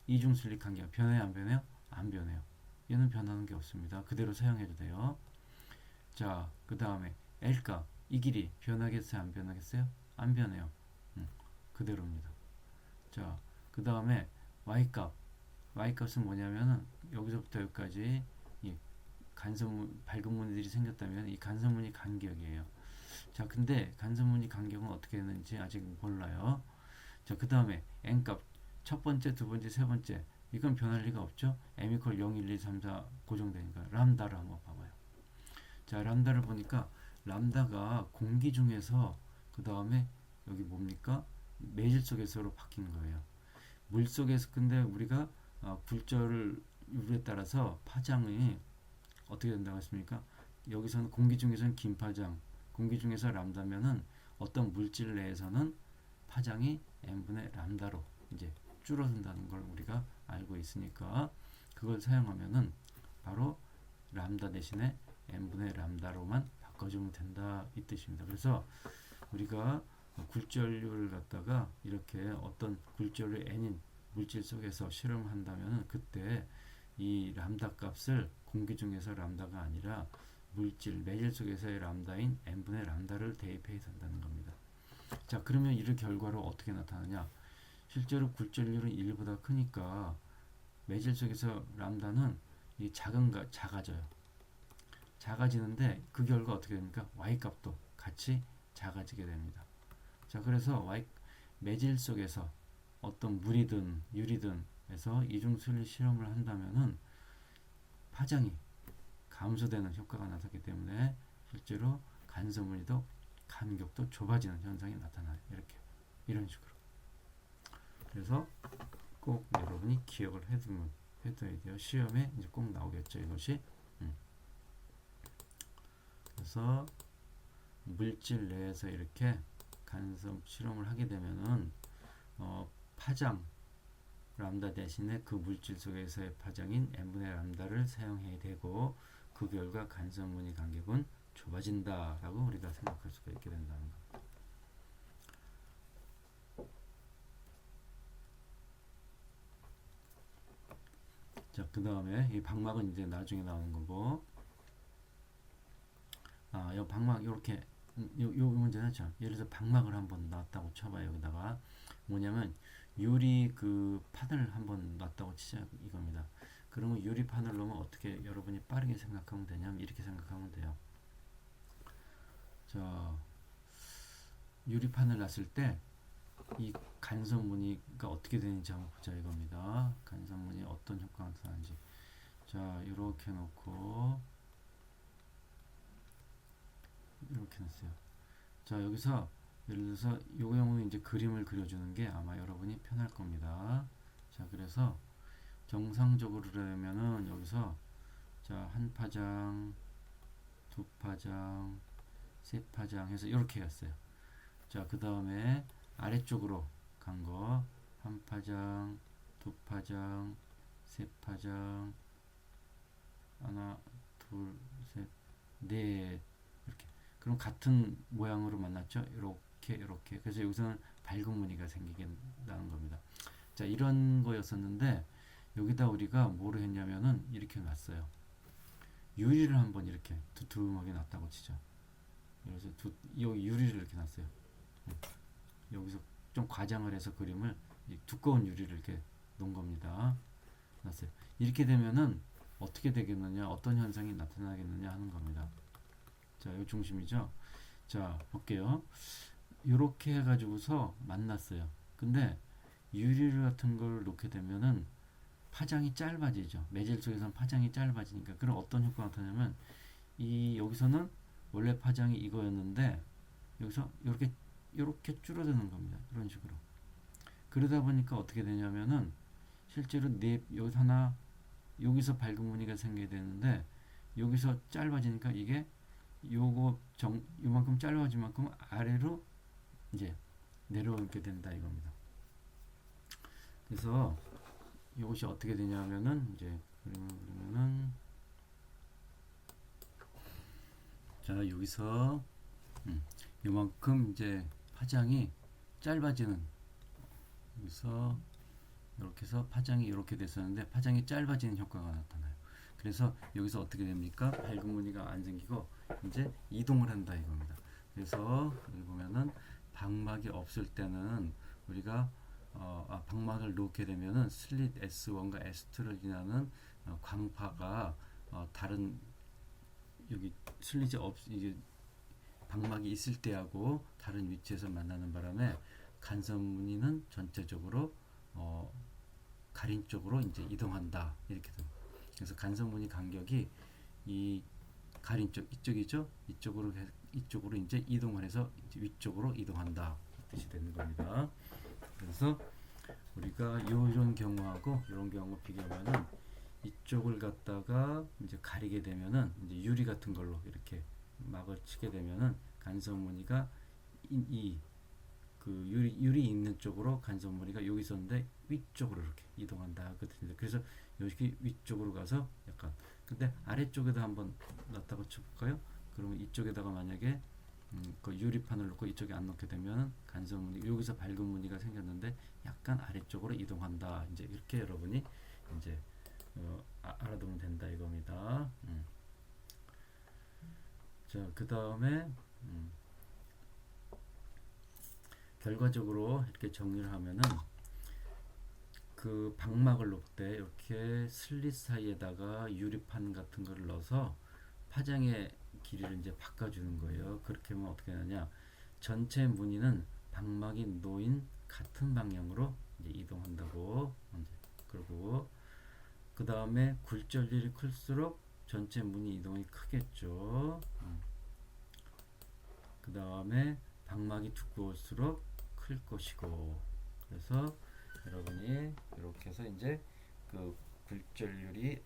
Speaker 1: 이중순리 관계가 변해요, 안 변해요? 안 변해요. 얘는 변하는 게 없습니다. 그대로 사용해도 돼요. 자, 그 다음에 L값 이 길이 변하겠어요, 안 변하겠어요? 안 변해요. 그대로입니다. 자, 그 다음에 Y값은 뭐냐면은 여기서부터 여기까지 이 밝은 무늬들이 생겼다면 이 간섭무늬 간격이에요. 자, 근데 간섭무늬 간격은 어떻게 되는지 아직 몰라요. 자, 그 다음에 N값 첫 번째, 두 번째, 세 번째 이건 변할 리가 없죠. m = 0, 1, 2, 3, 4 고정되니까 람다를 한번 봐봐요. 자, 람다를 보니까 람다가 공기 중에서 그 다음에 여기 뭡니까? 매질 속에서로 바뀐 거예요. 물 속에서 근데 우리가 굴절률에 따라서 파장이 어떻게 된다고 했습니까? 여기서는 공기 중에서는 긴 파장, 공기 중에서 람다면은 어떤 물질 내에서는 파장이 n분의 람다로 이제 줄어든다는 걸 우리가 알고 있으니까 그걸 사용하면은 바로 람다 대신에 n분의 람다로만 바꿔주면 된다 이 뜻입니다. 그래서 우리가 굴절률을 갖다가 이렇게 어떤 굴절률 n인 물질 속에서 실험을 한다면은 그때 이 람다 값을 공기 중에서 람다가 아니라 물질 매질 속에서의 람다인 n분의 람다를 대입해야 된다는 겁니다. 자, 그러면 이런 결과로 어떻게 나타나냐? 실제로 굴절률은 1보다 크니까 매질 속에서 람다는 작아져요. 작아지는데 그 결과 어떻게 됩니까? Y값도 같이 작아지게 됩니다. 자, 그래서 매질 속에서 어떤 물이든 유리든 해서 이중순리 실험을 한다면은 파장이 감소되는 효과가 나타나기 때문에 실제로 간섭무늬도 간격도 좁아지는 현상이 나타나요. 이렇게 이런 식으로. 그래서 꼭 여러분이 기억을 해둬야 돼요. 시험에 이제 꼭 나오겠죠, 이것이. 그래서 물질 내에서 이렇게 간섭 실험을 하게 되면은 파장 람다 대신에 그 물질 속에서의 파장인 n분의 람다를 사용해야 되고 그 결과 간섭무늬 간격은 좁아진다라고 우리가 생각할 수가 있게 된다는 것. 자, 그 다음에 이 방막은 이제 나중에 나오는 거고, 이 방막 요렇게 요 문제는 죠. 예를 들어서 방막을 한번 놨다고 쳐봐요. 여기다가 뭐냐면 유리 그 판을 한번 놨다고 치자 이겁니다. 그러면 유리판을 놓으면 어떻게 여러분이 빠르게 생각하면 되냐면 이렇게 생각하면 돼요. 자, 유리판을 놨을 때 이 간섭 무늬가 어떻게 되는지 한번 보자 이겁니다. 간섭 무늬 어떤 효과가 나타나는지. 자, 이렇게 놓고 이렇게 놨어요. 자, 여기서 예를 들어서 이 경우는 이제 그림을 그려주는 게 아마 여러분이 편할 겁니다. 자, 그래서 정상적으로 그러면은 여기서 자, 한 파장, 두 파장, 세 파장 해서 이렇게 갔어요. 자, 그 다음에 아래쪽으로 간 거 한 파장, 두 파장, 세 파장, 하나, 둘, 셋, 넷 이렇게. 그럼 같은 모양으로 만났죠? 이렇게 이렇게. 그래서 여기서는 밝은 무늬가 생기게 나는 겁니다. 자, 이런 거였었는데 여기다 우리가 뭐를 했냐면은 이렇게 놨어요. 유리를 한번 이렇게 두툼하게 놨다고 치죠. 그래서 여기 유리를 이렇게 놨어요. 여기서 좀 과장을 해서 그림을 두꺼운 유리를 이렇게 놓은 겁니다. 놨어요. 이렇게 되면은 어떻게 되겠느냐, 어떤 현상이 나타나겠느냐 하는 겁니다. 자, 이 중심이죠. 자, 볼게요. 이렇게 해가지고서 만났어요. 근데 유리 같은 걸 놓게 되면은 파장이 짧아지죠. 매질 속에서는 파장이 짧아지니까. 그럼 어떤 효과가 나타나냐면 여기서는 원래 파장이 이거였는데 여기서 이렇게 줄어드는 겁니다. 이런 식으로. 그러다 보니까 어떻게 되냐면은 실제로 여기서 하나, 여기서 밝은 무늬가 생겨야 되는데 여기서 짧아지니까 이게 요만큼 짧아진 만큼 아래로 이제 내려오게 된다 이겁니다. 그래서 이것이 어떻게 되냐면은 이제 그러면은 자, 여기서 요만큼 이제 파장이 짧아지는, 여기서 이렇게 해서 파장이 이렇게 됐었는데 파장이 짧아지는 효과가 나타나요. 그래서 여기서 어떻게 됩니까? 밝은 무늬가 안 생기고 이제 이동을 한다 이겁니다. 그래서 여기 보면은 방막이 없을 때는 우리가 방막을 놓게 되면은 슬릿 S1과 S2를 지나는 광파가 다른 여기 슬릿이 이게 방막이 있을 때하고 다른 위치에서 만나는 바람에 간섭 무늬는 전체적으로 가린 쪽으로 이제 이동한다 이렇게 됩니다. 그래서 간섭 무늬 간격이 이 가린 쪽 이쪽이죠. 이쪽으로 이제 이동을 해서 이제 위쪽으로 이동한다 이 뜻이 되는 겁니다. 그래서 우리가 이런 경우하고 이런 경우 비교하면은 이쪽을 갖다가 이제 가리게 되면은 이제 유리 같은 걸로 이렇게 막을 치게 되면은 간섭 무늬가 그 유리 있는 쪽으로 간섭 무늬가 여기 있었는데 위쪽으로 이렇게 이동한다 그 뜻입니다. 그래서 여기 위쪽으로 가서 약간 근데 아래쪽에다 한번 놨다고 쳐볼까요? 그러면 이쪽에다가 만약에 그 유리판을 놓고 이쪽에 안 놓게 되면 간섭 무늬 여기서 밝은 무늬가 생겼는데 약간 아래쪽으로 이동한다. 이제 이렇게 여러분이 이제 알아두면 된다 이겁니다. 자, 그 다음에 결과적으로 이렇게 정리를 하면은 그 방막을 놓을 때 이렇게 슬릿 사이에다가 유리판 같은 거를 넣어서 파장의 길이를 이제 바꿔주는 거예요. 그렇게 하면 어떻게 하느냐, 전체 무늬는 방막이 놓인 같은 방향으로 이제 이동한다고. 그리고 그 다음에 굴절률이 클수록 전체 무늬 이동이 크겠죠. 그 다음에 방막이 두꺼울수록 클 것이고. 그래서 여러분이 이렇게 해서 이제 그 굴절률이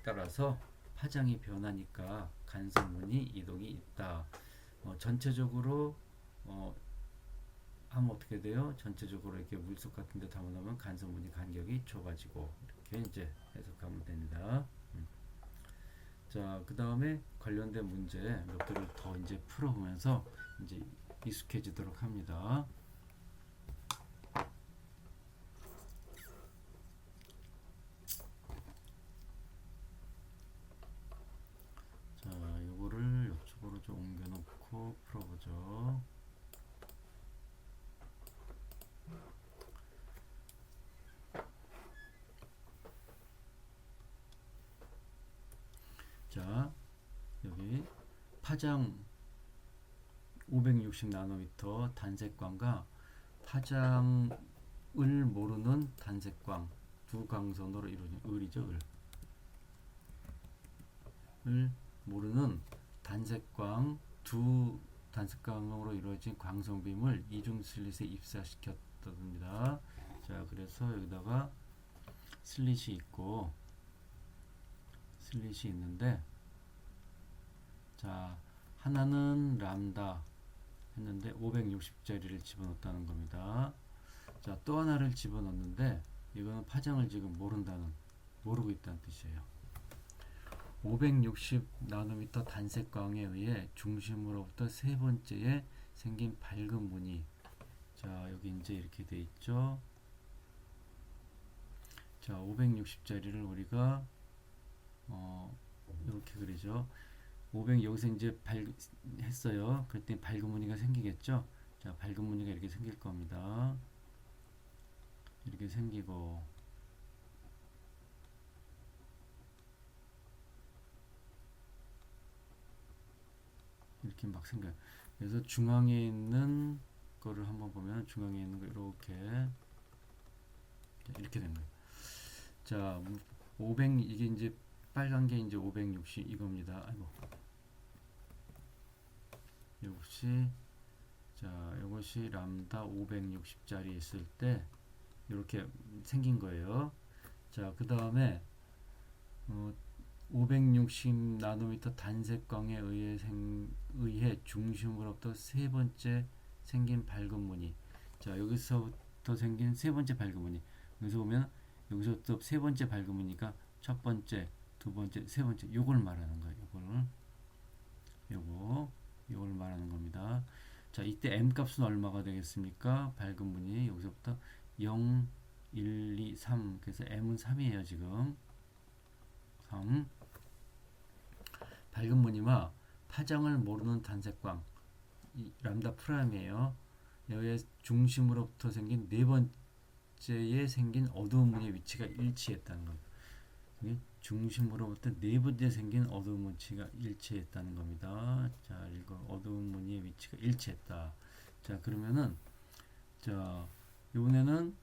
Speaker 1: 따라서 파장이 변하니까 간섭 무늬 이동이 있다. 전체적으로 하면 어떻게 돼요? 전체적으로 이렇게 물속 같은 데 담아놓으면 간섭 무늬 간격이 좁아지고 이렇게 이제 해석하면 됩니다. 자, 그 다음에 관련된 문제 몇 개를 더 이제 풀어보면서 이제 익숙해지도록 합니다. 자, 여기 파장 560 나노미터 단색광과 파장을 모르는 단색광 두 광선으로 이루어진 을이죠. 을 모르는 단색광 두 단색광으로 이루어진 광선빔을 이중 슬릿에 입사시켰답니다. 자, 그래서 여기다가 슬릿이 있고 슬릿이 있는데, 자, 하나는 람다 했는데 560짜리를 집어넣었다는 겁니다. 자, 또 하나를 집어넣는데 이거는 파장을 지금 모르고 있다는 뜻이에요. 560 나노미터 단색광에 의해 중심으로부터 세 번째에 생긴 밝은 무늬. 자, 여기 이제 이렇게 돼 있죠. 자, 560짜리를 우리가 이렇게 그리죠. 500 여기서 이제 했어요. 그랬더니 밝은 무늬가 생기겠죠. 자, 밝은 무늬가 이렇게 생길 겁니다. 이렇게 생기고, 이렇게 막 생겨요. 그래서 중앙에 있는 거를 한번 보면, 중앙에 있는 거 이렇게 된 거예요. 자, 500 이게 이제 빨간 게 이제 560 이겁니다. 아이고. 이것이 람다 560짜리 있을 때 이렇게 생긴 거예요. 자, 그 다음에 560 나노미터 단색광에 의해 중심으로부터 세 번째 생긴 밝은 무늬. 자, 여기서부터 생긴 세 번째 밝은 무늬. 여기서 보면 여기서부터 세 번째 밝은 무늬가 첫 번째, 두 번째, 세 번째. 요걸 말하는 거예요. 요걸 말하는 겁니다. 자, 이때 M 값은 얼마가 되겠습니까? 밝은 무늬 여기서부터 0, 1, 2, 3. 그래서 M은 3이에요, 지금. 3. 밝은 무늬와 파장을 모르는 단색광. 람다 프라임이에요. 여기에 중심으로부터 생긴 네 번째에 생긴 어두운 무늬의 위치가 일치했다는 겁니다. 중심으로부터 네 번째 생긴 어두운 무늬가 일치했다는 겁니다. 자, 이거 어두운 무늬의 위치가 일치했다. 자, 그러면은 자, 이번에는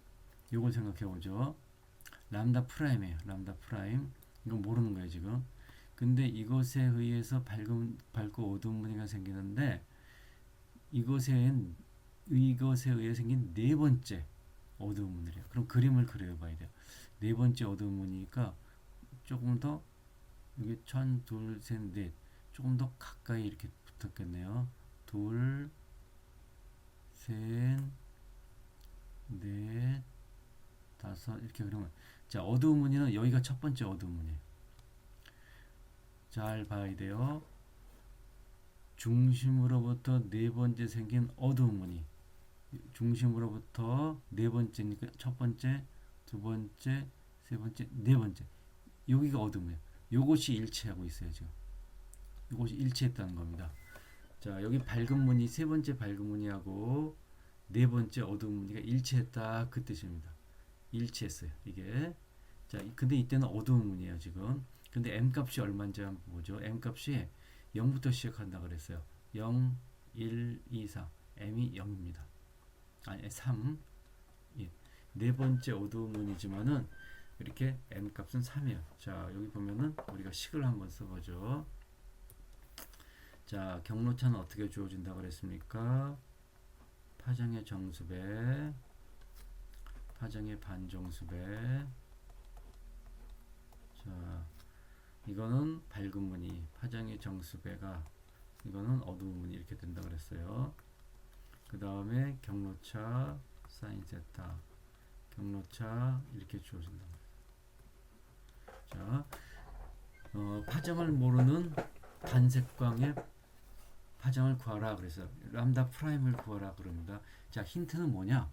Speaker 1: 요걸 생각해 보죠. 람다 프라임이에요. 람다 프라임. 이건 모르는 거예요, 지금. 근데 이것에 의해서 밝고 어두운 무늬가 생기는데, 이것에 의해 생긴 네 번째 어두운 무늬래요. 그럼 그림을 그려 봐야 돼요. 네 번째 어두운 무늬니까 조금 더 여기 1, 2, 3, 4 조금 더 가까이 이렇게 붙었겠네요. 2, 3, 4, 5 이렇게 그러면, 자, 어두운 무늬는 여기가 첫 번째 어두운 무늬. 잘 봐야 돼요. 중심으로부터 네 번째 생긴 어두운 무늬. 중심으로부터 네 번째니까 첫 번째, 두 번째, 세 번째, 네 번째. 여기가 어두운 무늬. 요것이 일치하고 있어요, 지금. 요것이 일치했다는 겁니다. 자, 여기 밝은 무늬, 세 번째 밝은 무늬하고 네 번째 어두운 무늬가 일치했다, 그 뜻입니다. 일치했어요, 이게. 자, 근데 이때는 어두운 무늬예요, 지금. 근데 M 값이 얼마인지 한번 보죠. M 값이 0부터 시작한다 그랬어요. 0, 1, 2, 4. M이 0입니다. 아니, 3. 예. 네 번째 어두운 무늬지만은 이렇게 M 값은 3이에요. 자, 여기 보면은 우리가 식을 한번 써보죠. 자, 경로차는 어떻게 주어진다 그랬습니까? 파장의 정수배, 파장의 반정수배. 자, 이거는 밝은 무늬, 파장의 정수배가, 이거는 어두운 무늬 이렇게 된다 그랬어요. 그 다음에 경로차 사인 세타, 경로차 이렇게 주어진다. 자, 파장을 모르는 단색광의 파장을 구하라 그래서 람다 프라임을 구하라 그럽니다. 자, 힌트는 뭐냐?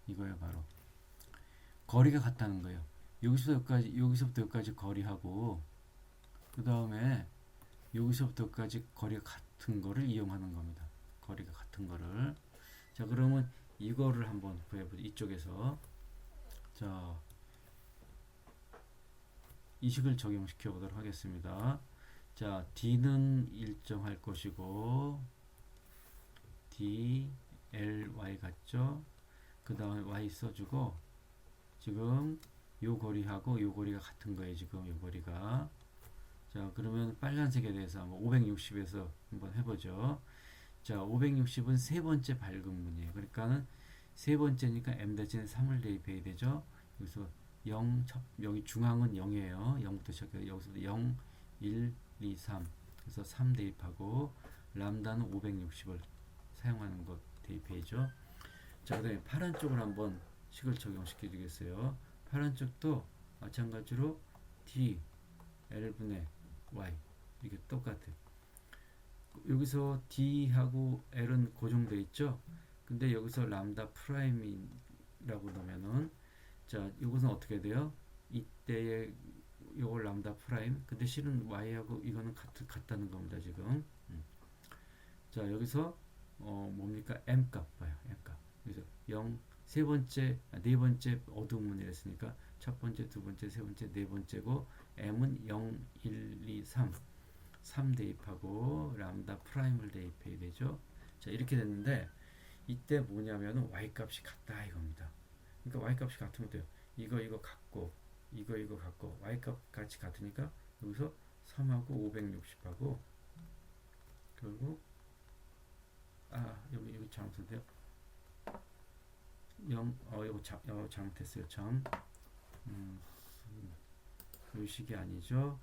Speaker 1: 이거예요, 바로. 거리가 같다는 거예요. 여기서부터 여기까지 거리하고, 그 다음에 여기서부터 여기까지 거리가 같은 거를 이용하는 겁니다. 거리가 같은 거를. 자, 그러면 이거를 한번 보여보죠. 이쪽에서. 자, 이 식을 적용시켜 보도록 하겠습니다. 자, D는 일정할 것이고 D, L, Y 같죠? 그 다음에 Y 써주고 지금 요 거리하고 요 거리가 같은 거예요. 지금 요 거리가. 자, 그러면 빨간색에 대해서 한번 560에서 한번 해보죠. 자, 560은 세 번째 발근문이에요. 그러니까는 세 번째니까 m-는 3을 대입해야 되죠. 여기서 0, 여기 중앙은 0이에요. 0부터 시작해서 여기서 0, 1, 2, 3. 그래서 3 대입하고 람다는 560을 사용하는 것 대입해야죠. 자, 그 다음에 파란 쪽을 한번 식을 적용시켜 주겠어요. 파란 쪽도 마찬가지로 D, L분의 Y 이게 똑같아요. 여기서 D하고 L은 고정되어 있죠. 근데 여기서 람다 프라임이라고 넣으면은 자, 이것은 어떻게 돼요? 이때의 요걸 람다 프라임. 근데 실은 Y하고 이거는 같다는 겁니다, 지금. 자, 여기서 뭡니까? M 값 봐요. M 값. 그래서 0, 세 번째, 네 번째 어두운 문이라 했으니까 첫 번째, 두 번째, 세 번째, 네 번째고 M은 0, 1, 2, 3 대입하고 람다 프라임을 대입해야 되죠. 자, 이렇게 됐는데 이때 뭐냐면은 Y 값이 같다 이겁니다. 그러니까 Y 값이 같으면 돼요. 이거 같고 이거 같고 Y 값 같이 같으니까 여기서 3하고 560하고 결국 여기 잘못했는데요. 0, 이거 잘못했어요. 참. 요식이 아니죠.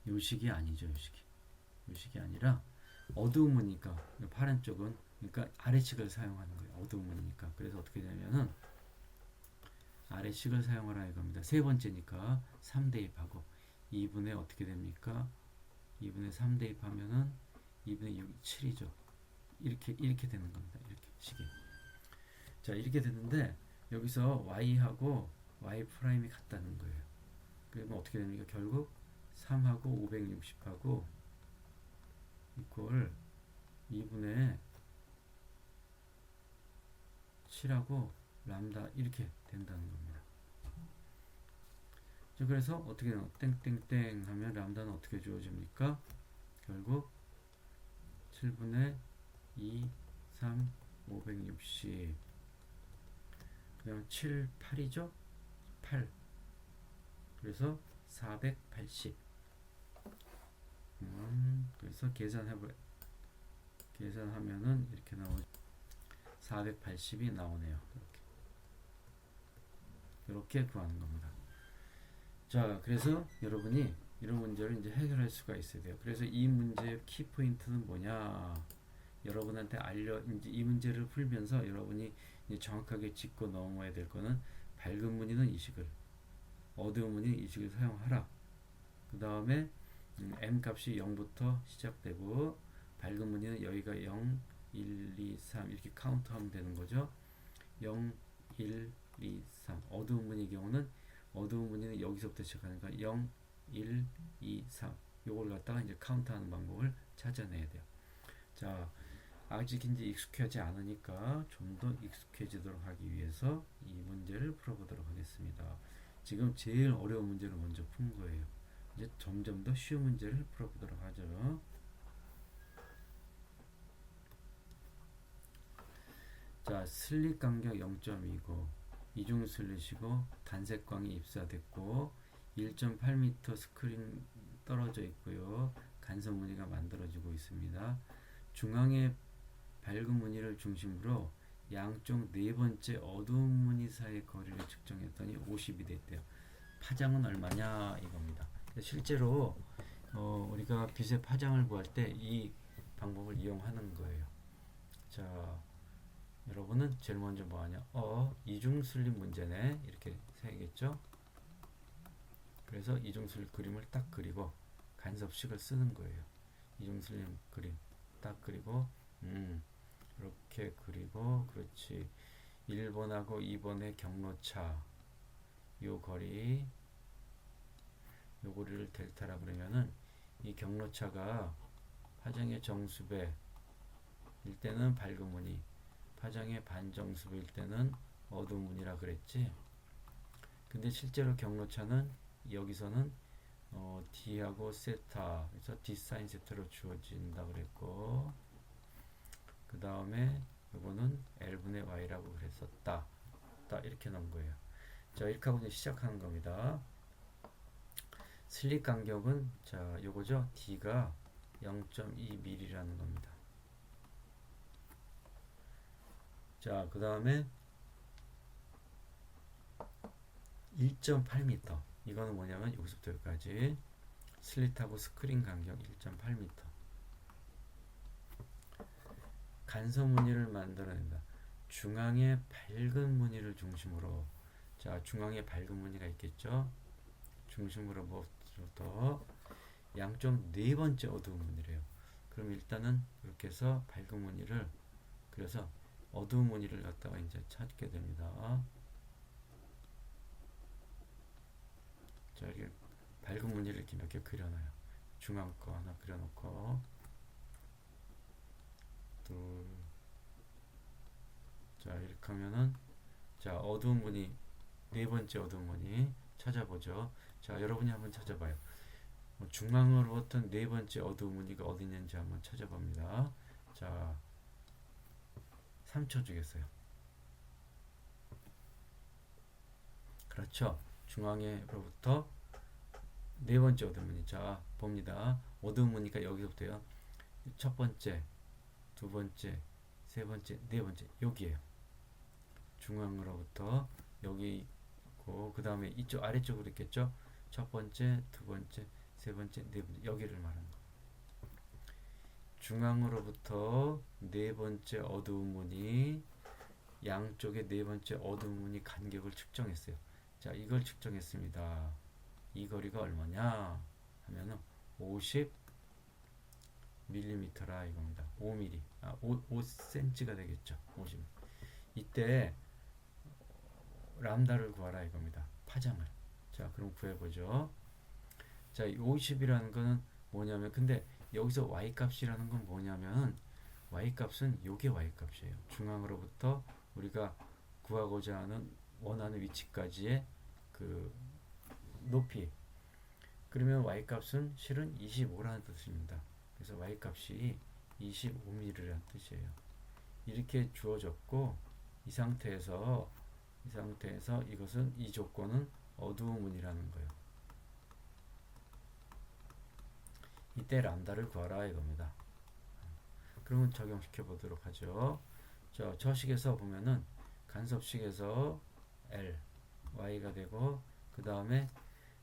Speaker 1: 요식이 아니죠. 요식이 아니라 어두운 문이니까 파란 쪽은 그러니까 아래식을 사용하는 거예요. 어두운 문이니까. 그래서 어떻게 되냐면은 아래식을 사용하라 이겁니다. 세 번째니까 3 대입하고 2분의 어떻게 됩니까? 2분의 3 대입하면은 2분의 6, 7이죠. 이렇게 되는 겁니다. 이렇게 식이. 자, 이렇게 되는데 여기서 y하고 y 프라임이 같다는 거예요. 그러면 어떻게 됩니까? 결국 3하고 560하고 이꼴 2분의 7하고 람다 이렇게 된다는 겁니다. 자, 그래서 어떻게 되나? 땡땡땡 하면 람다는 어떻게 주어집니까? 결국 7분의 2, 3, 560 그냥 7, 8이죠? 8 그래서 480 그래서 계산하면은 이렇게 나오죠. 480이 나오네요. 이렇게 구하는 겁니다. 자, 그래서 여러분이 이런 문제를 이제 해결할 수가 있어야 돼요. 그래서 이 문제의 키포인트는 뭐냐? 여러분한테 이제 이 문제를 풀면서 여러분이 이제 정확하게 짚고 넘어야 될 거는 밝은 무늬는 이 식을, 어두운 무늬는 이 식을 사용하라. 그 다음에 m 값이 0부터 시작되고 밝은 무늬는 여기가 0, 1, 2, 3 이렇게 카운트하면 되는 거죠. 0, 1, 2, 3 어두운 무늬의 경우는 어두운 무늬는 여기서부터 시작하니까 0, 1, 2, 3 요걸 갖다가 이제 카운트하는 방법을 찾아내야 돼요. 자, 아직 이제 익숙하지 않으니까 좀 더 익숙해지도록 하기 위해서 이 문제를 풀어보도록 하겠습니다. 지금 제일 어려운 문제를 먼저 푼 거예요. 이제 점점 더 쉬운 문제를 풀어보도록 하죠. 자, 슬릿 간격 0.2고 이중 슬릿이고 단색광이 입사됐고 1.8m 스크린 떨어져 있고요. 간섭 무늬가 만들어지고 있습니다. 중앙의 밝은 무늬를 중심으로 양쪽 네 번째 어두운 무늬 사이의 거리를 측정했더니 50이 됐대요. 파장은 얼마냐 이겁니다. 실제로 우리가 빛의 파장을 구할 때 이 방법을 이용하는 거예요. 자, 여러분은 제일 먼저 뭐하냐? 이중 슬립 문제네 이렇게 해야겠죠. 그래서 이중 슬립 그림을 딱 그리고 간섭식을 쓰는 거예요. 이중 슬립 그림 딱 그리고 이렇게 그리고 그렇지. 1번하고 2번의 경로차 요 거리 요 거리를 델타라 그러면은 이 경로차가 파장의 정수배 일 때는 밝은 무늬 파장의 반정수배일 때는 어두운 무늬라 그랬지. 근데 실제로 경로차는 여기서는 D하고 세타, 그래서 D 사인 세타로 주어진다 그랬고, 그 다음에 이거는 L분의 Y라고 그랬었다. 딱 이렇게 넣은 거예요. 자, 이렇게 하고 이제 시작하는 겁니다. 슬립 간격은, 자, 요거죠. D가 0.2mm라는 겁니다. 자, 그 다음에 1.8m. 이거는 뭐냐면 여기서부터 여기까지 슬릿하고 스크린 간격 1.8m. 간섭 무늬를 만들어낸다. 중앙에 밝은 무늬를 중심으로, 자, 중앙에 밝은 무늬가 있겠죠. 중심으로부터 양쪽 네 번째 어두운 무늬래요. 그럼 일단은 이렇게 해서 밝은 무늬를 그래서 어두운 무늬를 갖다가 이제 찾게 됩니다. 자, 이렇게 밝은 무늬를 이렇게 몇 개 그려놔요. 중앙 거 하나 그려놓고, 둘, 자, 이렇게 하면은, 자, 어두운 무늬, 네 번째 어두운 무늬 찾아보죠. 자, 여러분이 한번 찾아봐요. 중앙으로부터 네 번째 어두운 무늬가 어디 있는지 한번 찾아봅니다. 자, 3초 주겠어요. 그렇죠. 중앙으로부터 네 번째 어두운 무늬. 자, 봅니다. 어두운 무늬가 여기서부터요. 첫 번째, 두 번째, 세 번째, 네 번째. 여기에요. 중앙으로부터 여기 있고, 그 다음에 이쪽 아래쪽으로 있겠죠. 첫 번째, 두 번째, 세 번째, 네 번째. 여기를 말하는 거. 중앙으로부터 네 번째 어두운 무늬, 양쪽에 네 번째 어두운 무늬 간격을 측정했어요. 자, 이걸 측정했습니다. 이 거리가 얼마냐 하면은 50mm라 이겁니다. 5mm, 5cm가 되겠죠. 50. 이때 람다를 구하라 이겁니다. 파장을. 자, 그럼 구해보죠. 자, 50이라는 거는 뭐냐면, 근데 여기서 y 값이라는 건 뭐냐면, y 값은 요게 y 값이에요. 중앙으로부터 우리가 구하고자 하는 원하는 위치까지의 그 높이. 그러면 y 값은 실은 25라는 뜻입니다. 그래서 y 값이 25mm라는 뜻이에요. 이렇게 주어졌고, 이 상태에서 이것은 이 조건은 어두운 무늬라는 거예요. 이때 람다를 구하라 이겁니다. 그러면 적용시켜 보도록 하죠. 저 식에서 보면은 간섭식에서 L, Y가 되고, 그 다음에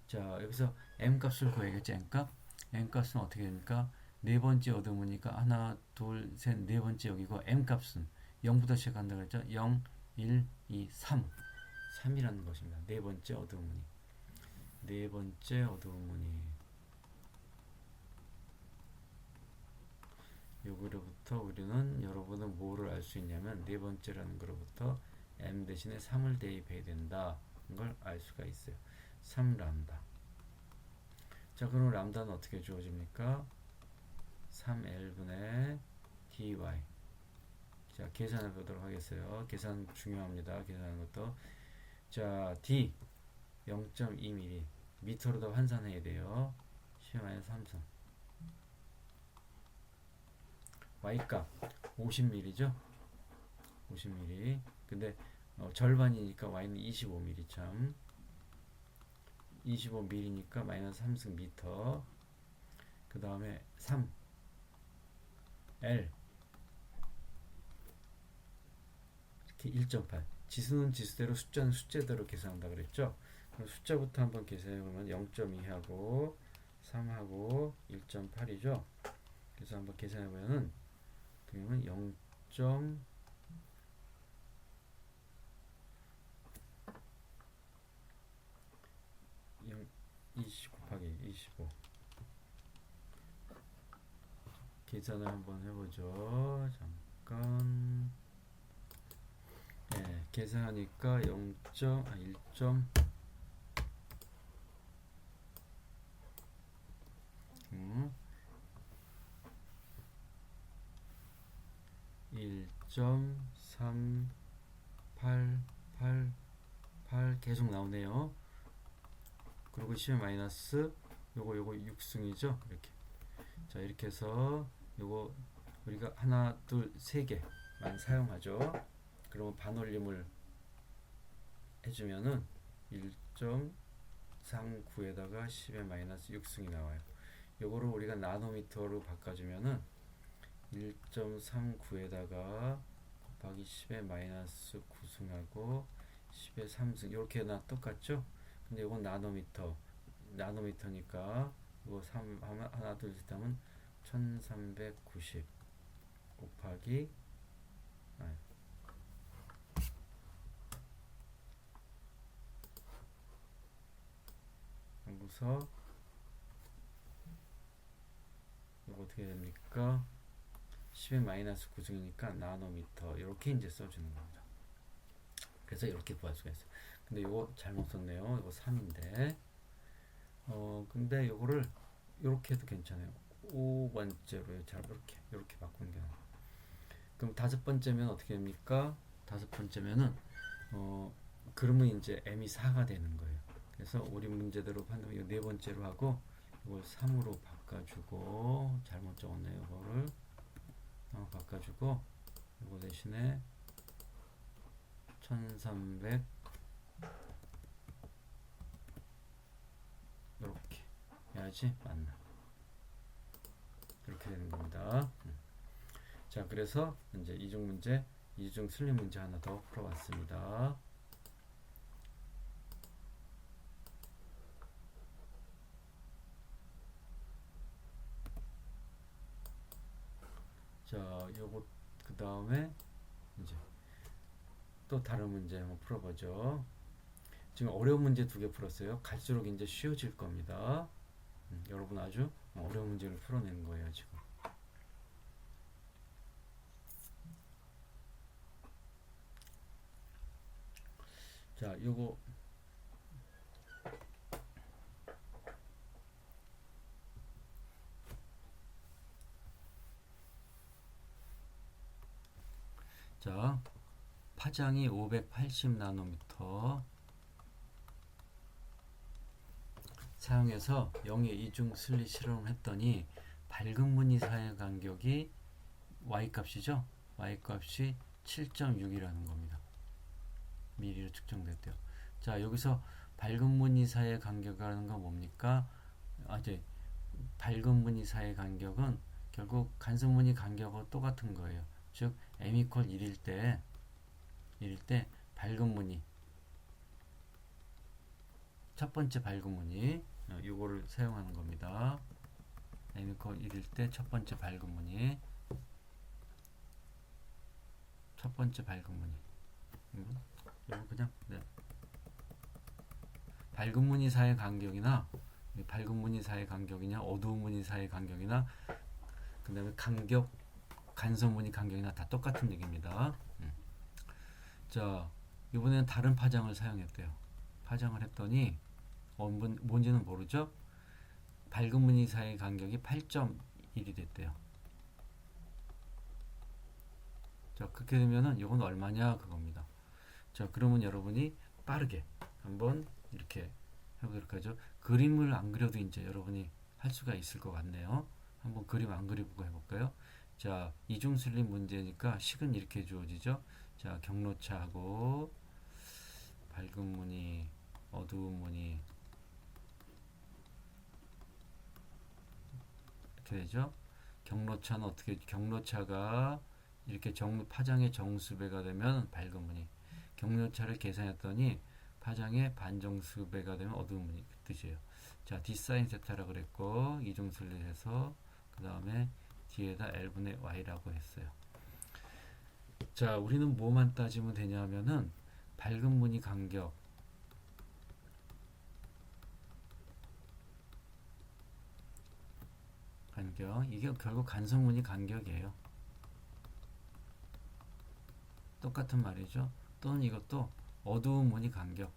Speaker 1: 자, 여기서 M 값을 구해야겠죠. M 값은 어떻게 됩니까? 네 번째 어두운 무늬가 하나, 둘, 셋, 네 번째 여기고, M 값은 0부터 시작한다고 했죠. 0, 1, 2, 3. 3이라는 것입니다. 네 번째 어두운 무늬. 네 번째 어두운 무늬. 여기로부터 우리는 여러분은 뭐를 알 수 있냐면 네 번째라는 거로부터 m 대신에 3을 대입해야 된다. 걸 알 수가 있어요. 3람다. 자, 그럼 람다는 어떻게 주어집니까? 3L분의 dy. 자, 계산해 보도록 하겠어요. 계산 중요합니다. 계산하는 것도. 자, d 0.2mm 미터로도 환산해야 돼요. 10-3선. y값 50mm죠. 50mm. 근데 절반이니까 y는 25mm 참. 25mm니까 마이너스 3승 미터. 그 다음에 3 L 이렇게 1.8. 지수는 지수대로, 숫자는 숫자대로 계산한다 그랬죠. 그럼 숫자부터 한번 계산해 보면 0.2하고 3하고 1.8이죠. 그래서 한번 계산해 보면은 그러면 20 곱하기 25 계산을 한번 해보죠. 잠깐. 네, 계산하니까 1. 1.388 8 계속 나오네요. 그리고 10의 마이너스 요거 6승이죠. 이렇게. 자, 이렇게 해서 요거 우리가 하나, 둘, 세 개만 사용하죠. 그러면 반올림을 해주면은 1.39에다가 10의 마이너스 6승이 나와요. 요거를 우리가 나노미터로 바꿔주면은 1.39에다가 곱하기 10의 마이너스 9승하고 10의 3승 이렇게 나 똑같죠? 근데 이건 나노미터니까 이거 3 하나 둘 셋 하면 1390 곱하기 여기서 이거 어떻게 됩니까? 10의 마이너스 9승이니까 나노미터 이렇게 이제 써주는 겁니다. 그래서 이렇게 구할 수가 있어요. 근데 이거 잘못 썼네요. 이거 3인데 근데 이거를 이렇게 해도 괜찮아요. 5번째로 잘 이렇게 바꾸는 게 나아요. 그럼 다섯 번째면 어떻게 됩니까? 다섯 번째면은 그러면 이제 m이 4가 되는 거예요. 그래서 우리 문제대로 판단 이거 네 번째로 하고 이걸 3으로 바꿔주고 잘못 적었네요. 이거를 바꿔주고 이거 대신에 1300 이렇게 해야지 맞나? 이렇게 되는 겁니다. 자, 그래서 이제 이중 문제, 이중 슬림 문제 하나 더 풀어봤습니다. 자, 요거 그 다음에 이제 또 다른 문제 한번 풀어보죠. 지금 어려운 문제 두 개 풀었어요. 갈수록 이제 쉬워질 겁니다. 여러분 아주 어려운 문제를 풀어내는 거예요, 지금. 자, 요거 자, 파장이 580 나노미터 사용해서 0의 이중 슬릿 실험을 했더니 밝은 무늬 사이 간격이 y 값이죠. y 값이 7.6이라는 겁니다. 미리로 측정됐대요. 자, 여기서 밝은 무늬 사이의 간격이라는 건 뭡니까? 이제 밝은 무늬 사이의 간격은 결국 간섭 무늬 간격하고 똑같은 거예요. 즉 m equal 1일 때 밝은 무늬 첫 번째 밝은 무늬 이거를 사용하는 겁니다. m equal 1일 때 첫 번째 밝은 무늬 첫 번째 밝은 무늬 이거 그냥 밝은 무늬 사이의 간격이나 밝은 무늬 사이의 간격이냐 어두운 무늬 사이의 간격이나 그 다음에 간격 간섭 무늬 간격이나 다 똑같은 얘기입니다. 자, 이번에는 다른 파장을 사용했대요. 파장을 했더니 뭔지는 모르죠. 밝은 무늬 사이의 간격이 8.1이 됐대요. 자, 그렇게 되면은 이건 얼마냐 그겁니다. 자, 그러면 여러분이 빠르게 한번 이렇게 해보도록 하죠. 그림을 안 그려도 이제 여러분이 할 수가 있을 것 같네요. 한번 그림 안 그리고 해볼까요? 자, 이중슬림 문제니까 식은 이렇게 주어지죠. 자, 경로차하고 밝은 무늬, 어두운 무늬 이렇게 되죠. 경로차는 어떻게 경로차가 이렇게 파장의 정수배가 되면 밝은 무늬, 경로차를 계산했더니 파장의 반정수배가 되면 어두운 무늬 그 뜻이에요. 자, d 사인 세타라 그랬고 이중슬릿해서 그 다음에 뒤에다 L분의 Y라고 했어요. 자, 우리는 뭐만 따지면 되냐면은 밝은 무늬 간격 이게 결국 간섭 무늬 간격이에요. 똑같은 말이죠. 또는 이것도 어두운 무늬 간격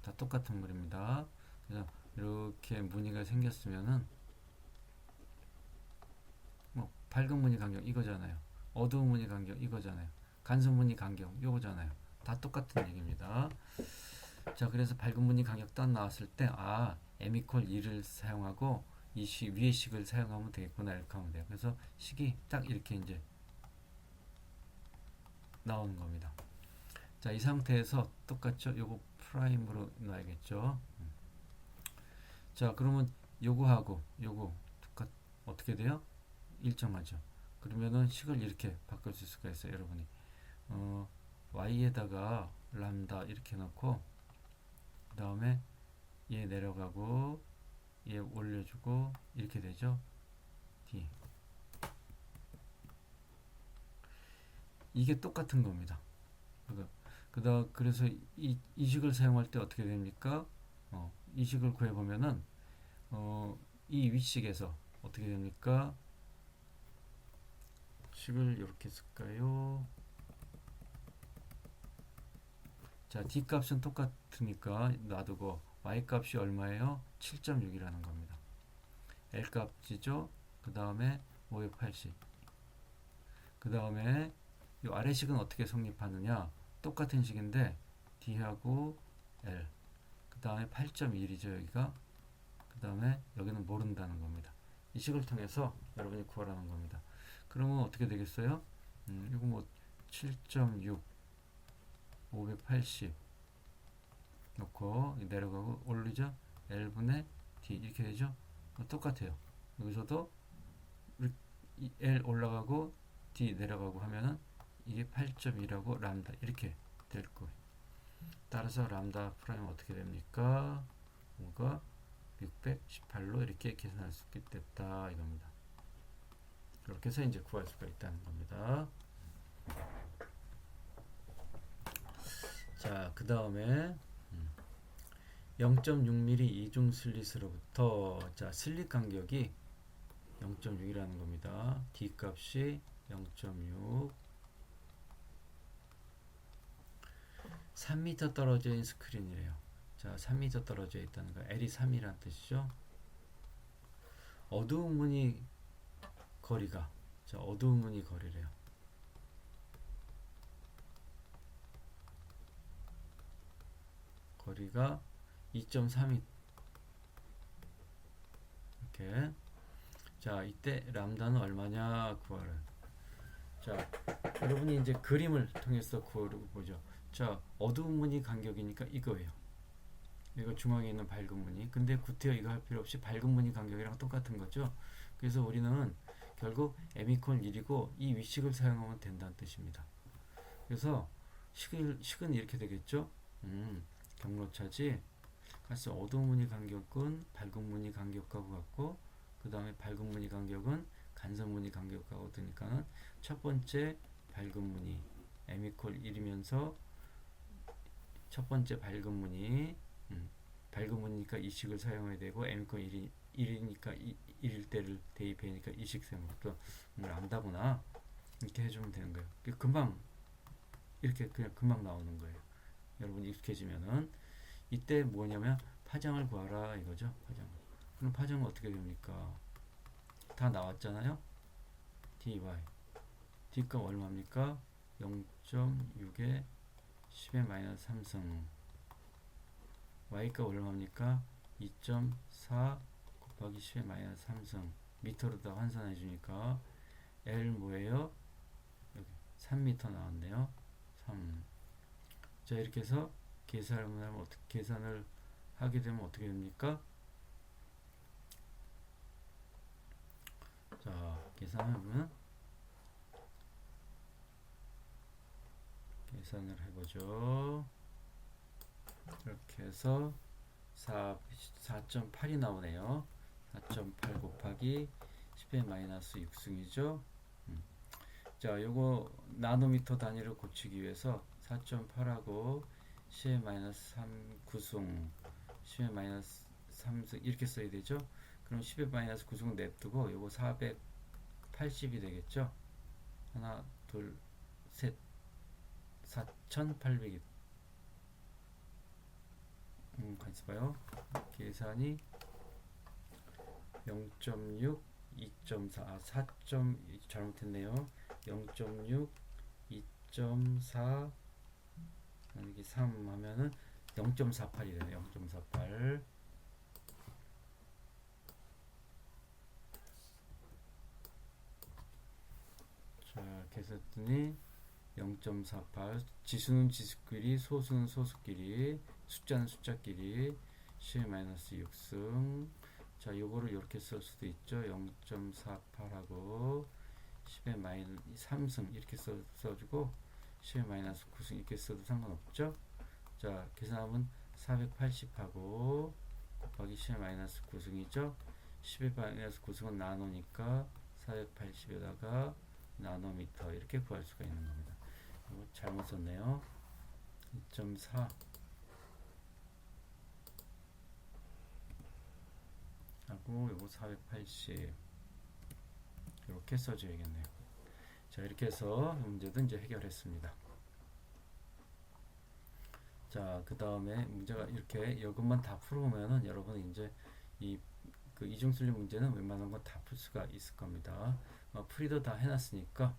Speaker 1: 다 똑같은 말입니다. 그래서 이렇게 무늬가 생겼으면은 뭐 밝은 무늬 간격 이거잖아요. 어두운 무늬 간격 이거잖아요. 간섭 무늬 간격 요거잖아요. 다 똑같은 얘기입니다. 자, 그래서 밝은 무늬 간격 딱 나왔을 때 m 이퀄 2를 사용하고 이 위의 식을 사용하면 되겠구나 이렇게 하면 돼요. 그래서 식이 딱 이렇게 이제 나오는 겁니다. 자, 이 상태에서 똑같죠? 요거 프라임으로 놔야겠죠? 자, 그러면 요거하고 요거 어떻게 돼요? 일정하죠. 그러면은 식을 이렇게 바꿀 수 있을 있어요. 여러분이 y에다가 람다 이렇게 넣고 그 다음에 얘 내려가고 얘 올려주고 이렇게 되죠. d 이게 똑같은 겁니다. 그래서 이 식을 사용할 때 어떻게 됩니까? 이 식을 구해보면은 이 윗식에서 어떻게 됩니까? 식을 이렇게 쓸까요? 자, d 값은 똑같으니까 놔두고 y 값이 얼마예요? 7.6이라는 겁니다. l 값이죠. 그 다음에 580. 그 다음에 이 아래식은 어떻게 성립하느냐? 똑같은 식인데 d하고 l. 그 다음에 8.1이죠 여기가. 그 다음에 여기는 모른다는 겁니다. 이 식을 통해서 여러분이 구하라는 겁니다. 그러면 어떻게 되겠어요? 이거 뭐 7.6 580 놓고 내려가고 올리죠. L분의 D 이렇게 되죠. 똑같아요. 여기서도 L 올라가고 D 내려가고 하면은 이게 8.2라고 람다 이렇게 될 거예요. 따라서 람다 프라임 어떻게 됩니까? 뭐가 618로 이렇게 계산할 수 있게 됐다 이겁니다. 이렇게 해서 이제 구할 수가 있다는 겁니다. 자, 그 다음에 0.6mm 이중 슬릿으로부터 자, 슬릿 간격이 0.6이라는 겁니다. D 값이 0.6 3m 떨어져 있는 스크린이래요. 자, 3m 떨어져 있다는 거 L이 3이라는 뜻이죠. 어두운 무늬 거리가 자, 어두운 무늬 거리래요. 거리가 2.3m 이렇게. 자, 이때 람다는 얼마냐 구하래. 자, 여러분이 이제 그림을 통해서 구하려고 보죠. 자, 어두운 무늬 간격이니까 이거예요. 이거 중앙에 있는 밝은 무늬. 근데 구태여 이거 할 필요 없이 밝은 무늬 간격이랑 똑같은 거죠. 그래서 우리는 결국 m 이퀄 1이고 이 위식을 사용하면 된다는 뜻입니다. 그래서 식은 이렇게 되겠죠. 경로차지. 그래서 어두운 무늬 간격은 밝은 무늬 간격하고 같고 그 다음에 밝은 무늬 간격은 간섭 무늬 간격하고 되니까는 첫 번째 밝은 무늬 m 이퀄 1이면서 첫 번째 밝은 무늬 밝은 무늬니까 이 식을 사용해야 되고 m 이퀄 1이니까 1일 때를 대입하니까 이 식 사용. 또 안다구나 이렇게 해주면 되는 거예요. 금방 이렇게 그냥 금방 나오는 거예요. 여러분 익숙해지면은 이때 뭐냐면 파장을 구하라 이거죠. 파장. 그럼 파장은 어떻게 됩니까? 다 나왔잖아요. dy d가 얼마입니까? 0.6에 10의 마이너스 3승. y가 얼마입니까? 2.4 곱하기 10의 마이너스 3승. 미터로 다 환산해 주니까 L 뭐예요? 여기 3m 나왔네요. 3. 자, 이렇게 해서 계산을 하게 되면 어떻게 됩니까? 자, 계산을 해보죠. 이렇게 해서 4.8이 나오네요. 4.8 곱하기 10의 마이너스 6승이죠. 자, 요거 나노미터 단위를 고치기 위해서 4.8하고 10의 마이너스 3 9승 10의 마이너스 3승 이렇게 써야 되죠. 그럼 10의 마이너스 9승 냅두고 요거 480이 되겠죠. 하나 둘 셋 4800이 같이 봐요. 계산이 0.6 2.4 4. 잘못했네요. 0.6 0.4 나누기 3 하면은 0.48이래요. 0.48. 자, 이렇게 했더니 0.48. 지수는 지수끼리, 소수는 소수끼리, 숫자는 숫자끼리, 10-6승. 자, 요거를 이렇게 쓸 수도 있죠. 0.48하고 10-3승 이렇게 써주고 10-9승 이렇게 써도 상관없죠. 자, 계산하면 480하고 곱하기 10-9승이죠. 10-9승은 나노니까 480에다가 나노미터 이렇게 구할 수가 있는 겁니다. 잘못 썼네요. 2.4 하고 요거 480 이렇게 써줘야겠네요. 자, 이렇게 해서 문제도 이제 해결했습니다. 자, 그 다음에 문제가 이렇게 이것만 다 풀어보면은 여러분은 이제 그 이중순리 문제는 웬만한 건 다 풀 수가 있을 겁니다. 풀이도 다 해놨으니까.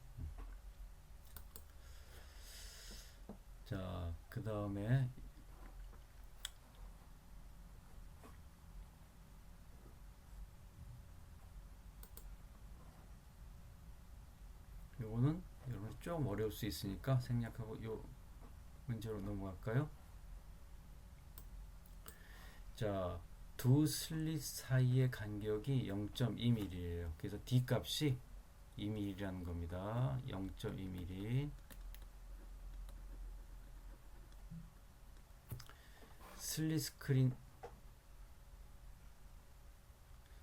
Speaker 1: 자, 그 다음에 요거는 여러분 좀 어려울 수 있으니까 생략하고 요 문제로 넘어갈까요? 자, 두 슬릿 사이의 간격이 0.2mm예요. 그래서 D 값이 2mm라는 겁니다. 0.2mm.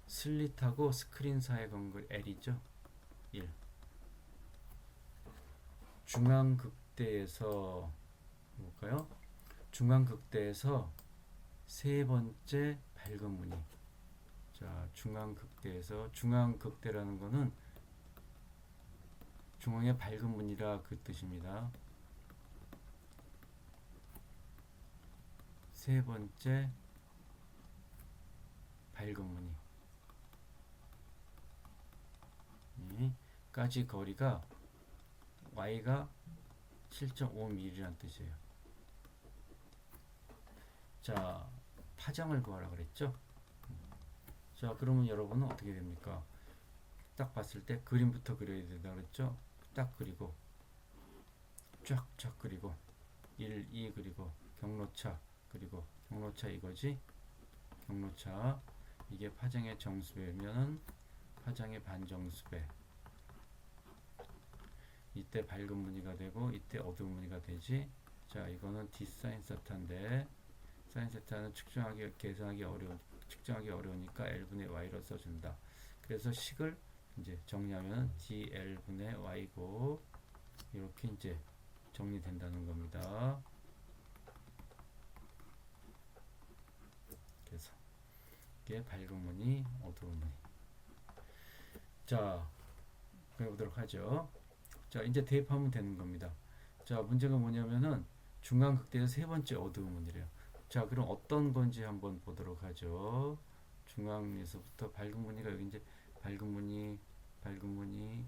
Speaker 1: 슬릿하고 스크린 사이의 간격 L이죠. 1. 중앙극대에서 볼까요? 중앙극대에서 세 번째 밝은 무늬. 자, 중앙극대에서, 중앙극대라는 거는 중앙의 밝은 무늬라 그 뜻입니다. 세 번째 밝은 무늬 까지 거리가 y가 7.5mm라는 뜻이에요. 자, 파장을 구하라 그랬죠? 자, 그러면 여러분은 어떻게 됩니까? 딱 봤을 때 그림부터 그려야 된다 그랬죠? 딱 그리고 쫙쫙 그리고 1, 2 그리고 경로차 그리고 경로차 이거지? 경로차 이게 파장의 정수배면 파장의 반정수배. 이때 밝은 무늬가 되고 이때 어두운 무늬가 되지. 자, 이거는 d 사인 세타인데 사인 세타는 계산하기 어려우니까 L분의 Y로 써준다. 그래서 식을 이제 정리하면 DL분의 Y고 이렇게 이제 정리된다는 겁니다. 그래서 이게 밝은 무늬, 어두운 무늬. 자, 그려보도록 하죠. 자, 이제 대입하면 되는 겁니다. 자, 문제가 뭐냐면은 중앙극대에서 세 번째 어두운 무늬래요. 자, 그럼 어떤 건지 한번 보도록 하죠. 중앙에서부터 밝은 무늬가 여기 이제 밝은 무늬, 밝은 무늬,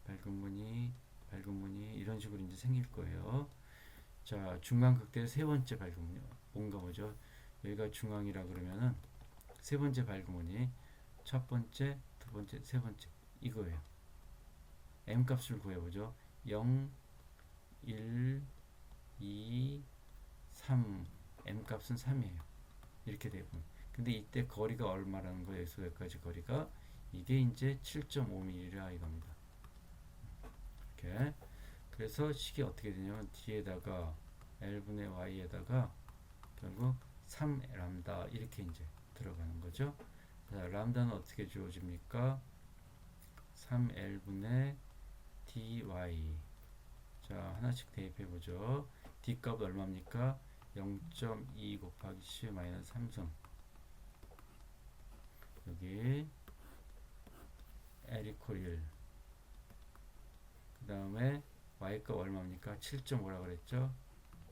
Speaker 1: 밝은 무늬, 밝은 무늬 이런 식으로 이제 생길 거예요. 자, 중앙극대의 세 번째 밝은 무늬 뭔가 뭐죠? 여기가 중앙이라 그러면은 세 번째 밝은 무늬, 첫 번째, 두 번째, 세 번째 이거예요. M 값을 구해보죠. 0, 1, 2, 3 M 값은 3이에요. 이렇게 되고 근데 이때 거리가 얼마라는 거예요. 여기서 여기까지 거리가 이게 이제 7.5mm라 이겁니다. 이렇게 그래서 식이 어떻게 되냐면 D에다가 L분의 Y에다가 결국 3람다 이렇게 이제 들어가는 거죠. 자, 람다는 어떻게 주어집니까? 3L분의 dy. 자, 하나씩 대입해 보죠. d 값 얼마입니까? 0.2 곱하기 10-3승. 여기 L 이퀄 1. 그 다음에 y 값 얼마입니까? 7.5라 그랬죠?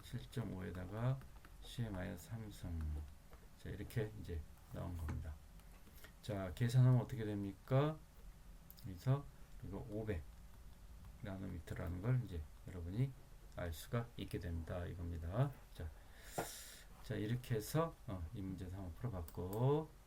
Speaker 1: 7.5에다가 10-3승. 자, 이렇게 이제 나온 겁니다. 자, 계산하면 어떻게 됩니까? 그래서 이거 500 나노미터라는 걸 이제 여러분이 알 수가 있게 됩니다. 이겁니다. 자 이렇게 해서 이 문제도 한번 풀어봤고,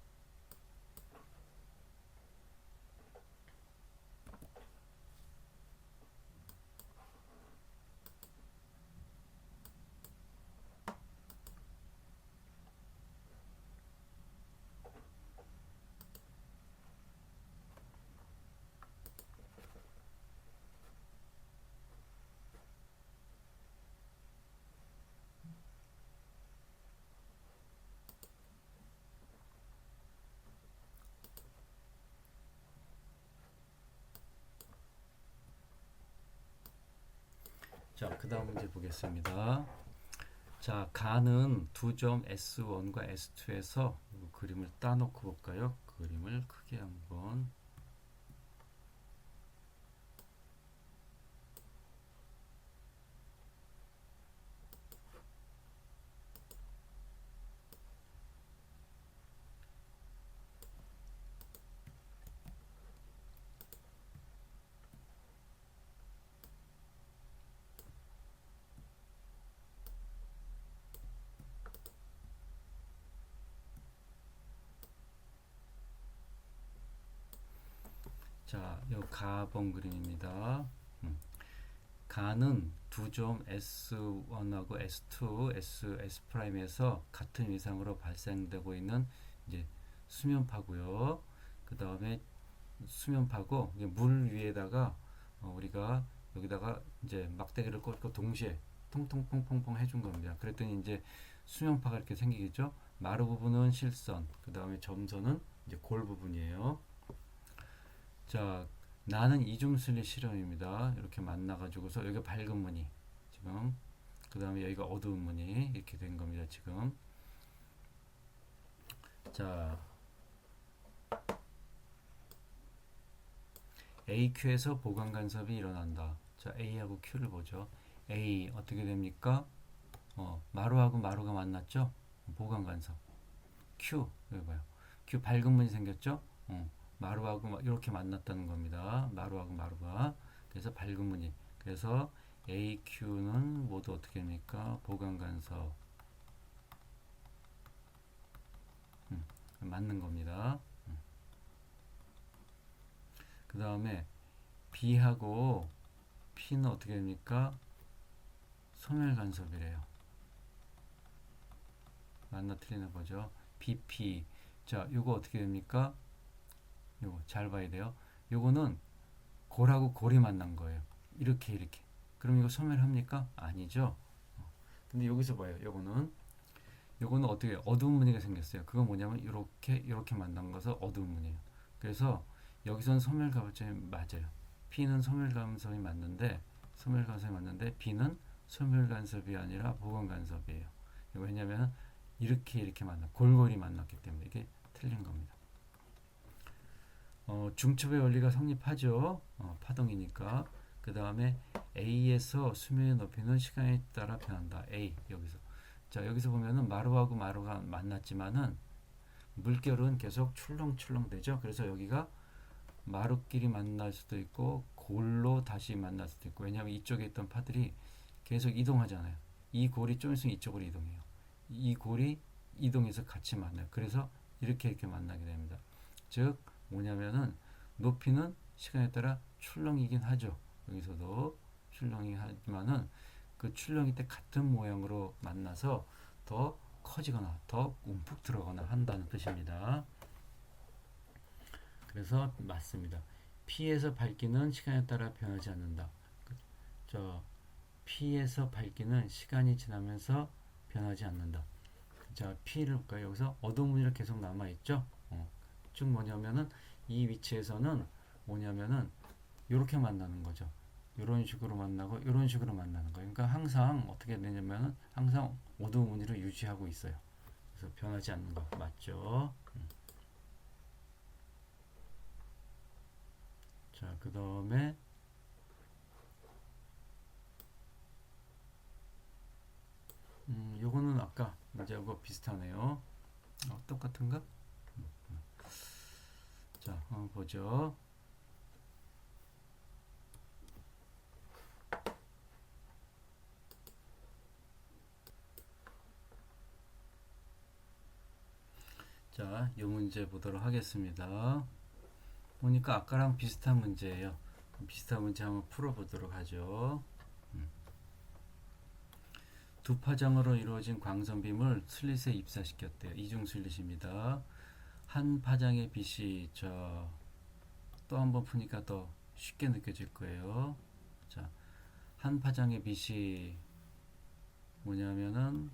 Speaker 1: 자 그 다음 문제 보겠습니다. 자 가는 두 점 S1과 S2에서 그림을 따놓고 볼까요? 그림을 크게 한번. 자, 요 가본 그림입니다. 가는 두 점 S1하고 S2, S''에서 같은 위상으로 발생되고 있는 이제 수면파고요. 그 다음에 수면파고 물 위에다가 우리가 여기다가 이제 막대기를 꽂고 동시에 통통퐁퐁퐁 해준 겁니다. 그랬더니 이제 수면파가 이렇게 생기겠죠. 마루 부분은 실선, 그 다음에 점선은 이제 골 부분이에요. 자, 나는 이중슬리 실험입니다. 이렇게 만나가지고서 여기가 밝은 무늬 지금, 그 다음에 여기가 어두운 무늬 이렇게 된 겁니다. 지금. 자, AQ에서 보강 간섭이 일어난다. 자, A하고 Q를 보죠. A 어떻게 됩니까? 마루하고 마루가 만났죠? 보강 간섭. Q 여기 봐요. Q 밝은 무늬 생겼죠? 마루하고 이렇게 만났다는 겁니다. 마루하고 마루가. 그래서 밝은 무늬. 그래서 AQ는 모두 어떻게 됩니까? 보강 간섭. 맞는 겁니다. 그 다음에 B하고 P는 어떻게 됩니까? 소멸 간섭이래요. 맞나 틀리나 보죠. BP. 자, 요거 어떻게 됩니까? 요거 잘 봐야 돼요. 요거는 골하고 골이 만난 거예요. 이렇게. 그럼 이거 소멸합니까? 아니죠. 근데 여기서 봐요. 요거는 어떻게 어두운 무늬가 생겼어요. 그거 뭐냐면 이렇게 만난 것은 어두운 무늬예요. 그래서 여기서는 소멸 간섭이 맞아요. P는 소멸 간섭이 맞는데 B는 소멸 간섭이 아니라 보강 간섭이에요. 왜냐면 이렇게 골고리 만났기 때문에 이게 틀린 겁니다. 중첩의 원리가 성립하죠. 파동이니까. 그 다음에 A에서 수면의 높이는 시간에 따라 변한다. A 여기서. 자, 여기서 보면은 마루하고 마루가 만났지만은 물결은 계속 출렁출렁 되죠. 그래서 여기가 마루끼리 만날 수도 있고 골로 다시 만날 수도 있고, 왜냐하면 이쪽에 있던 파들이 계속 이동하잖아요. 이 골이 좀 있으면 이쪽으로 이동해요. 이 골이 이동해서 같이 만나요. 그래서 이렇게 만나게 됩니다. 즉 뭐냐면은 높이는 시간에 따라 출렁이긴 하죠. 여기서도 출렁이 하지만은 그 출렁이 때 같은 모양으로 만나서 더 커지거나 더 움푹 들어가거나 한다는 뜻입니다. 그래서 맞습니다. P에서 밝기는 시간에 따라 변하지 않는다. P에서 밝기는 시간이 지나면서 변하지 않는다. 자, P를 볼까요? 여기서 어두운 무늬가 계속 남아있죠? 즉 뭐냐면은 이 위치에서는 뭐냐면은 이렇게 만나는 거죠. 이런 식으로 만나고 이런 식으로 만나는 거예요. 그러니까 항상 어떻게 되냐면은 항상 어두운 무늬를 유지하고 있어요. 그래서 변하지 않는 거 맞죠? 자, 그 다음에 요거는 아까 이제하고 비슷하네요. 똑같은가? 자, 한번 보죠. 자, 이 문제 보도록 하겠습니다. 보니까 아까랑 비슷한 문제예요. 비슷한 문제 한번 풀어보도록 하죠. 두 파장으로 이루어진 광선빔을 슬릿에 입사시켰대요. 이중 슬릿입니다. 한 파장의 빛이 또 한번 푸니까 더 쉽게 느껴질 거예요. 자, 한 파장의 빛이 뭐냐면은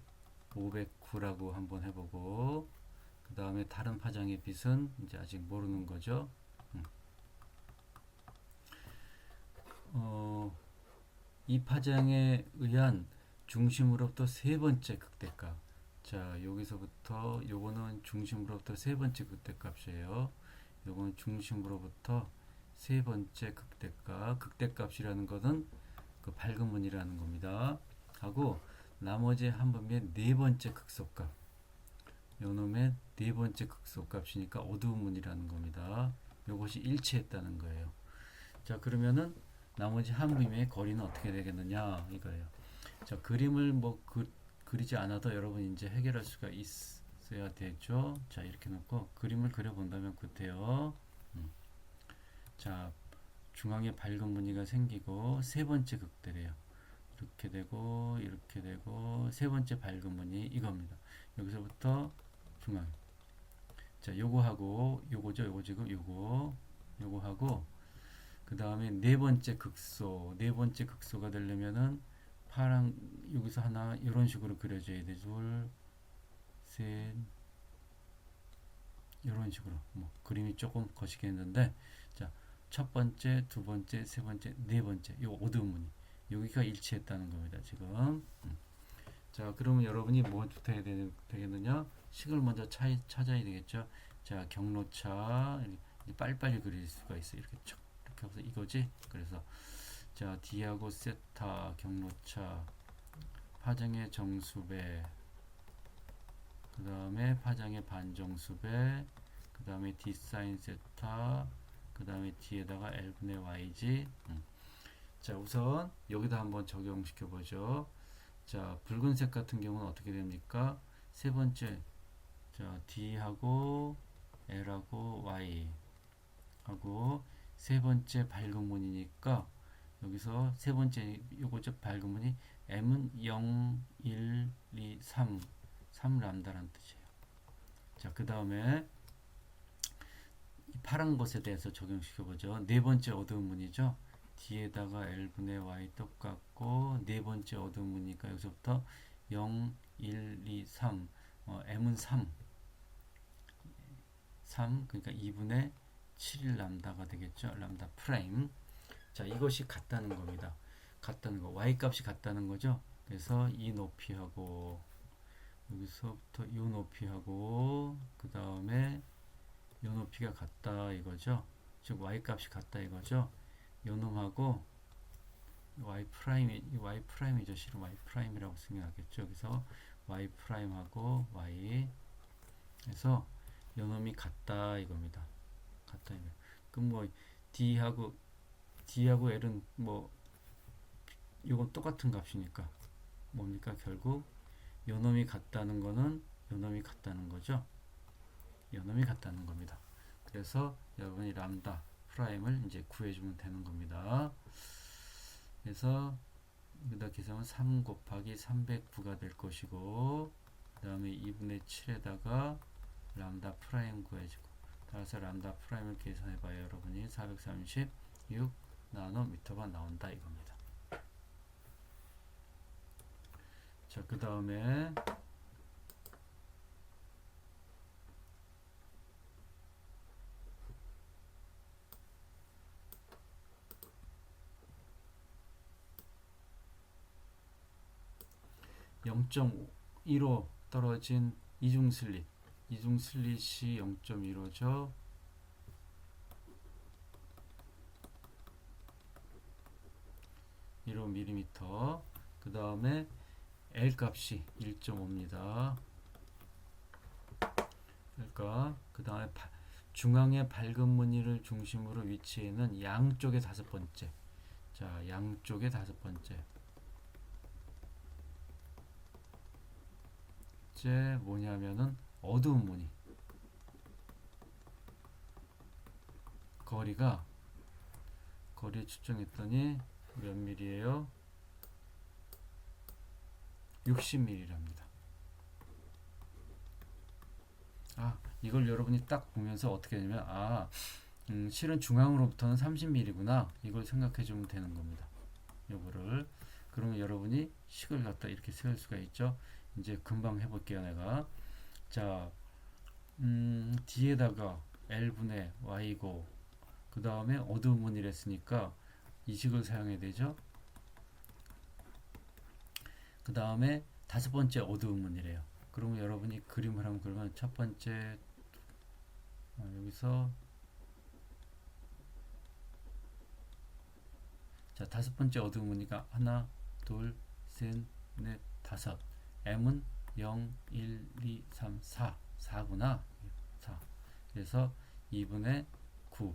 Speaker 1: 509라고 한번 해보고, 그 다음에 다른 파장의 빛은 이제 아직 모르는 거죠. 이 파장에 의한 중심으로부터 세 번째 극대값. 자, 여기서부터 요거는 중심으로부터 세 번째 극대값이에요. 요건 중심으로부터 세 번째 극대값. 극대값이라는 것은 그 밝은 문이라는 겁니다. 하고 나머지 한 번의 네 번째 극소값. 요놈의 네 번째 극소값이니까 어두운 문이라는 겁니다. 요것이 일치했다는 거예요. 자, 그러면은 나머지 한 빔의 거리는 어떻게 되겠느냐 이거예요. 자, 그림을 그리지 않아도 여러분 이제 해결할 수가 있어야 되죠. 자, 이렇게 놓고 그림을 그려본다면 그때요. 자, 중앙에 밝은 무늬가 생기고 세 번째 극대래요. 이렇게 되고 이렇게 되고 세 번째 밝은 무늬 이겁니다. 여기서부터 중앙. 자, 요거하고 요거죠. 요거 지금 요거 하고 그 다음에 네 번째 극소가 되려면은 파랑 여기서 하나 이런 식으로 그려줘야 돼. 둘, 셋, 이런 식으로 그림이 조금 거시겠는데, 자, 첫 번째, 두 번째, 세 번째, 네 번째 요 어두운 무늬 여기가 일치했다는 겁니다. 지금. 자, 그러면 여러분이 뭐부터 해야 되겠느냐? 식을 먼저 찾아야 되겠죠. 자, 경로차 빨리빨리 그릴 수가 있어요. 이렇게 쭉 이렇게 해서 이거지. 그래서 자, D하고 세타 경로차 파장의 정수배, 그 다음에 파장의 반정수배, 그 다음에 D 사인 세타, 그 다음에 D에다가 L분의 Y지. 자, 우선 여기다 한번 적용시켜 보죠. 자, 붉은색 같은 경우는 어떻게 됩니까? 세 번째, 자, D하고 L하고 Y 하고 세 번째 밝은 문이니까 여기서 세 번째 요거죠. 밝은 문이 M은 0, 1, 2, 3 람다라는 뜻이에요. 자, 그 다음에 파란 것에 대해서 적용시켜 보죠. 네 번째 어두운 문이죠. D에다가 L분의 Y 똑같고 네 번째 어두운 문이니까 여기서부터 0, 1, 2, 3 M은 3 그러니까 2분의 7 람다가 되겠죠. 람다 프라임. 자, 이것이 같다는 겁니다. 같다는 거. Y 값이 같다는 거죠. 그래서 이 높이하고 여기서부터 이 높이하고 그 다음에 이 높이가 같다 이거죠. 즉 Y 값이 같다 이거죠. 요 놈하고 Y 프라임이죠. 실은 Y 프라임이라고 생각하겠죠. 그래서 Y 프라임하고 Y 그래서 요 놈이 같다 이겁니다. 같다 이거. 그럼 뭐 D하고 L은 요건 똑같은 값이니까 뭡니까? 결국 요 놈이 같다는 거는 요 놈이 같다는 거죠. 요 놈이 같다는 겁니다. 그래서 여러분이 람다 프라임을 이제 구해주면 되는 겁니다. 그래서 여기다 계산하면 3 곱하기 309가 될 것이고 그 다음에 2분의 7에다가 람다 프라임 구해주고 따라서 람다 프라임을 계산해봐요. 여러분이 436 나노미터가 나온다 이겁니다. 자, 그 다음에 0.15 떨어진 이중슬릿이 0.15죠. mm. 그 다음에 L 값이 1.5입니다. 그러니까 그 다음에 중앙의 밝은 무늬를 중심으로 위치해 있는 양쪽의 다섯 번째. 자, 양쪽의 다섯 번째. 뭐냐면은 어두운 무늬. 거리 측정했더니 몇 밀리예요? 60mm랍니다. 이걸 여러분이 딱 보면서 어떻게 되냐면 실은 중앙으로부터는 30mm구나 이걸 생각해 주면 되는 겁니다. 요거를 그러면 여러분이 식을 갖다 이렇게 세울 수가 있죠. 이제 금방 해볼게요. 내가 자 D에다가 L분의 Y고 그 다음에 어두운 무늬를 했으니까 이 식을 사용해야 되죠. 그 다음에 다섯 번째 어두운 무늬래요. 그러면 여러분이 그림을 한번 그리면 첫 번째 여기서 자 다섯 번째 어두운 무늬가 하나 둘 셋 넷 다섯 M은 0 1 2 3 4 4구나 4 그래서 2분의 9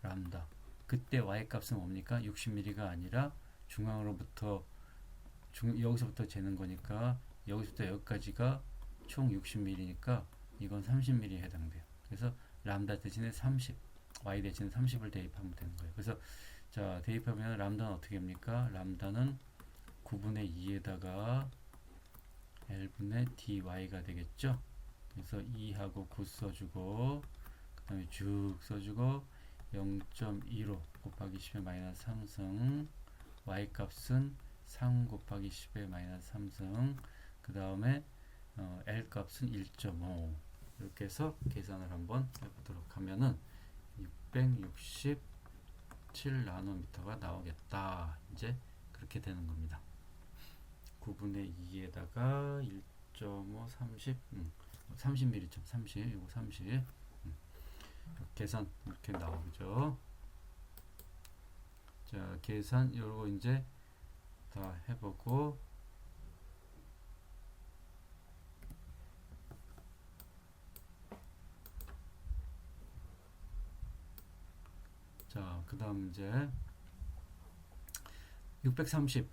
Speaker 1: 람다 그때 Y 값은 뭡니까? 60mm가 아니라 중앙으로부터 여기서부터 재는 거니까 여기서부터 여기까지가 총 60mm니까 이건 30mm에 해당돼요. 그래서 람다 대신에 30 Y 대신에 30을 대입하면 되는 거예요. 그래서 자 대입하면 람다는 어떻게 합니까? 람다는 9분의 2에다가 L분의 dy가 되겠죠. 그래서 2하고 9 써주고 그 다음에 쭉 써주고 0.25 곱하기 10의 마이너스 3승 y 값은 3 곱하기 10의 마이너스 3승 그 다음에 L 값은 1.5 이렇게 해서 계산을 한번 해보도록 하면은 667나노미터가 나오겠다. 이제 그렇게 되는 겁니다. 9분의 2에다가 1.5 30 30mm 30 이거 30 계산 이렇게 나오죠. 자 계산 요거 이제 다 해보고 자 그 다음 이제 630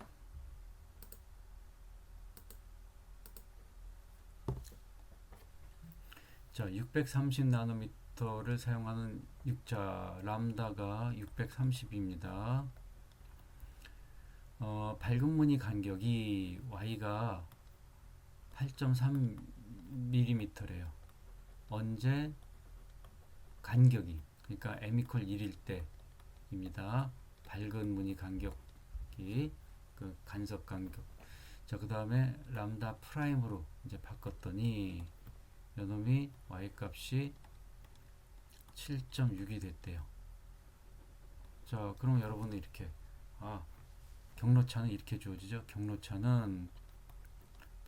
Speaker 1: 자 630나노미터를 사용하는 람다가 630입니다. 밝은 무늬 간격이 Y가 8.3mm래요. 언제? 간격이 그러니까 m = 1일 때입니다. 밝은 무늬 간격이 그 간섭 간격. 자, 그 다음에 람다 프라임으로 이제 바꿨더니 요놈이 y 값이 7.6이 됐대요. 자, 그럼 여러분은 이렇게 경로차는 이렇게 주어지죠. 경로차는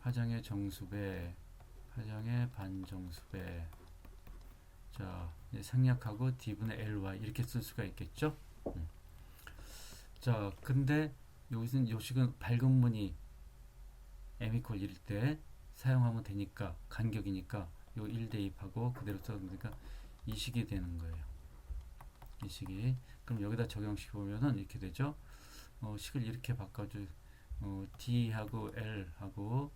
Speaker 1: 파장의 정수배, 파장의 반정수배. 자, 생략하고 d분의 ly 이렇게 쓸 수가 있겠죠. 자, 근데 여기서는 요식은 밝은 무늬 m = 1일 때 사용하면 되니까 간격이니까 요 1 대입하고 그대로 써니까 이 식이 되는 거예요. 이 식이. 그럼 여기다 적용시켜 보면은 이렇게 되죠. 식을 이렇게 바꿔줘. D하고 L하고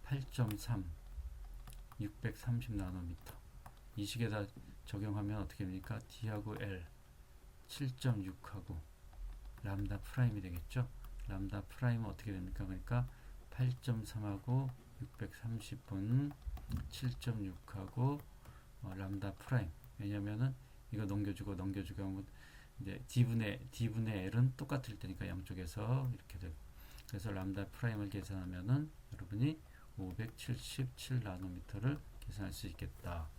Speaker 1: 8.3 630나노미터 이 식에다 적용하면 어떻게 됩니까? D하고 L 7.6하고 람다 프라임이 되겠죠. 람다 프라임은 어떻게 됩니까? 그러니까 8.3하고 630분 7.6하고 람다 프라임. 왜냐면은 이거 넘겨주고 하면 이제 D분의 L은 똑같을 테니까 양쪽에서 이렇게 되고. 그래서 람다 프라임을 계산하면은 여러분이 577나노미터를 계산할 수 있겠다.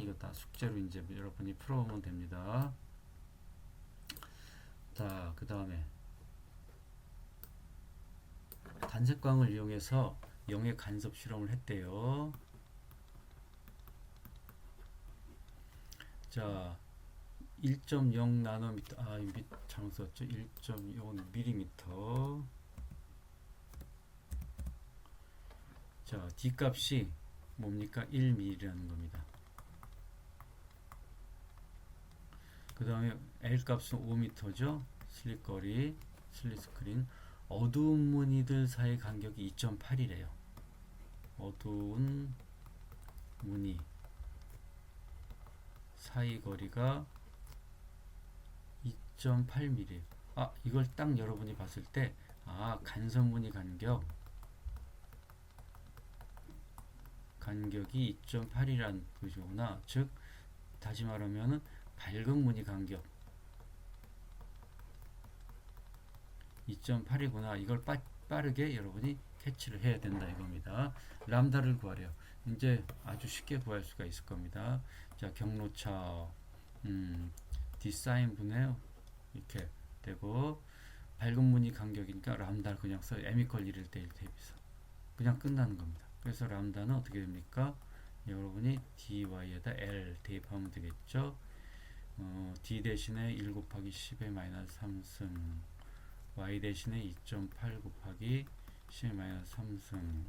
Speaker 1: 이거 다 숙제로 이제 여러분이 풀어보면 됩니다. 자, 그 다음에 단색광을 이용해서 영의 간섭 실험을 했대요. 자, 1.0 나노미터, 잘못 썼죠. 1.0 밀리미터. 자, D 값이 뭡니까? 1mm라는 겁니다. 그 다음에 L 값은 5m죠. 슬릿거리, 슬릿스크린. 어두운 무늬들 사이 간격이 2.8이래요. 어두운 무늬 사이 거리가 2.8mm. 이걸 딱 여러분이 봤을 때, 간선 무늬 간격이 2.8이란 뜻이구나. 즉, 다시 말하면은 밝은 무늬 간격 2.8이구나. 이걸 빠르게 여러분이 캐치를 해야 된다 이겁니다. 람다를 구하래요. 이제 아주 쉽게 구할 수가 있을 겁니다. 자, 경로차 D사인 분의 이렇게 되고, 밝은 무늬 간격이니까 람다를 그냥 써요. m 이퀄 1일 때 1 대입해서 그냥 끝나는 겁니다. 그래서 람다는 어떻게 됩니까? 여러분이 dy에다 l 대입하면 되겠죠. d 대신에 1 곱하기 10의 마이너스 3승, y 대신에 2.8 곱하기 10의 마이너스 3승,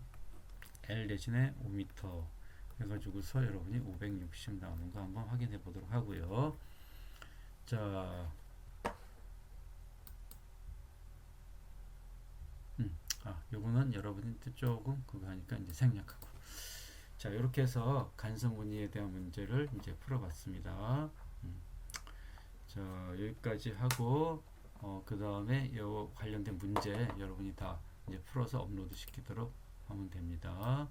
Speaker 1: l 대신에 5m 해가지고서 여러분이 560 나오는 거 한번 확인해 보도록 하고요. 자, 요거는 여러분이 조금 그거 하니까 이제 생략하고. 자, 이렇게 해서 간선 무늬에 대한 문제를 이제 풀어봤습니다. 자, 여기까지 하고, 그 다음에 요 관련된 문제 여러분이 다 이제 풀어서 업로드 시키도록 하면 됩니다.